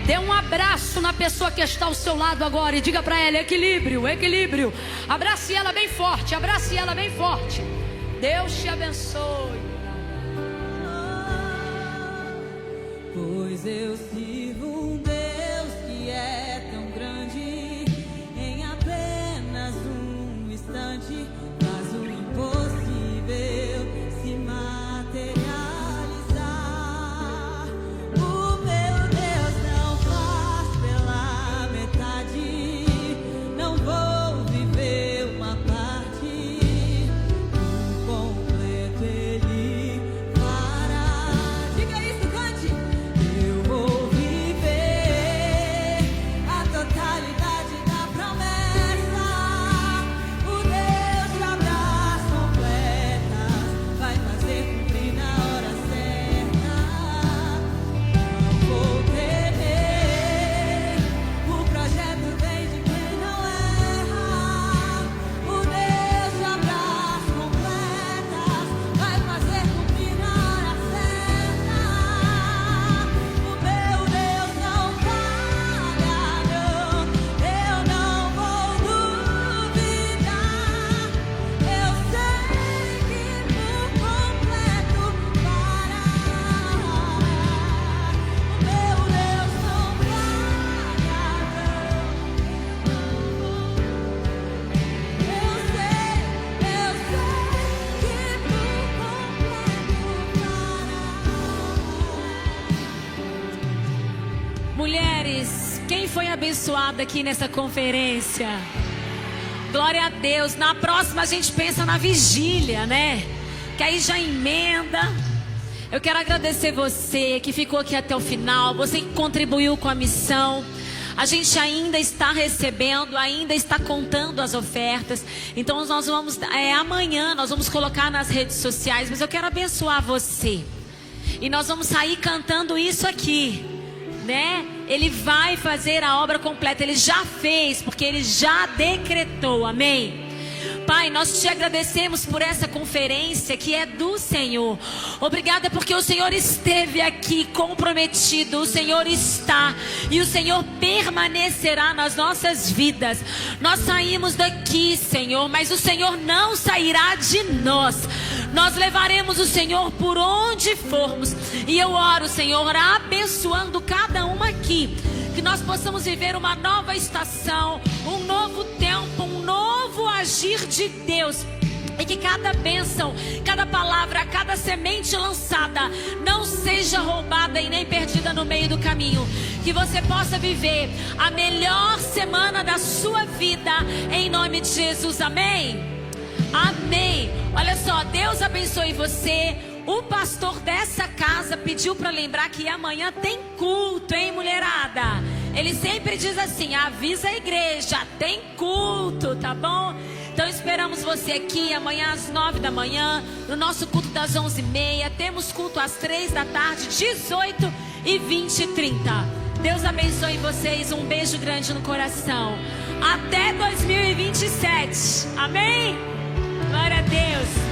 Dê um abraço na pessoa que está ao seu lado agora e diga para ela: equilíbrio. Abrace ela bem forte, Deus te abençoe. Pois eu sirvo um Deus que é tão grande, em apenas um instante faz o impossível se materializar. O meu Deus não faz pela metade, não vou viver uma parte, o completo Ele fará. Diga isso, cante. Eu vou viver Mulheres, quem foi abençoada aqui nessa conferência? Glória a Deus. Na próxima a gente pensa na vigília, né? Que aí já emenda. Eu quero agradecer você que ficou aqui até o final, você que contribuiu com a missão. A gente ainda está recebendo, ainda está contando as ofertas. Então nós vamos, amanhã nós vamos colocar nas redes sociais. Mas eu quero abençoar você. E nós vamos sair cantando isso aqui, né? Ele vai fazer a obra completa. Ele já fez, porque Ele já decretou, amém? Pai, nós te agradecemos por essa conferência que é do Senhor. Obrigada porque o Senhor esteve aqui comprometido. O Senhor está e o Senhor permanecerá nas nossas vidas. Nós saímos daqui, Senhor, mas o Senhor não sairá de nós. Nós levaremos o Senhor por onde formos. E eu oro, Senhor, abençoando cada uma aqui. Que nós possamos viver uma nova estação, um novo tempo, um novo agir de Deus. E que cada bênção, cada palavra, cada semente lançada não seja roubada e nem perdida no meio do caminho. Que você possa viver a melhor semana da sua vida, em nome de Jesus, amém? Amém. Olha só, Deus abençoe você. O pastor dessa casa pediu para lembrar que amanhã tem culto, hein, mulherada? Ele sempre diz assim: avisa a igreja, tem culto, tá bom? Então esperamos você aqui amanhã às 9 da manhã, no nosso culto das 11h30. Temos culto às 3 da tarde, 18 e 20 e 30. Deus abençoe vocês, um beijo grande no coração. Até 2027, amém? Glória a Deus.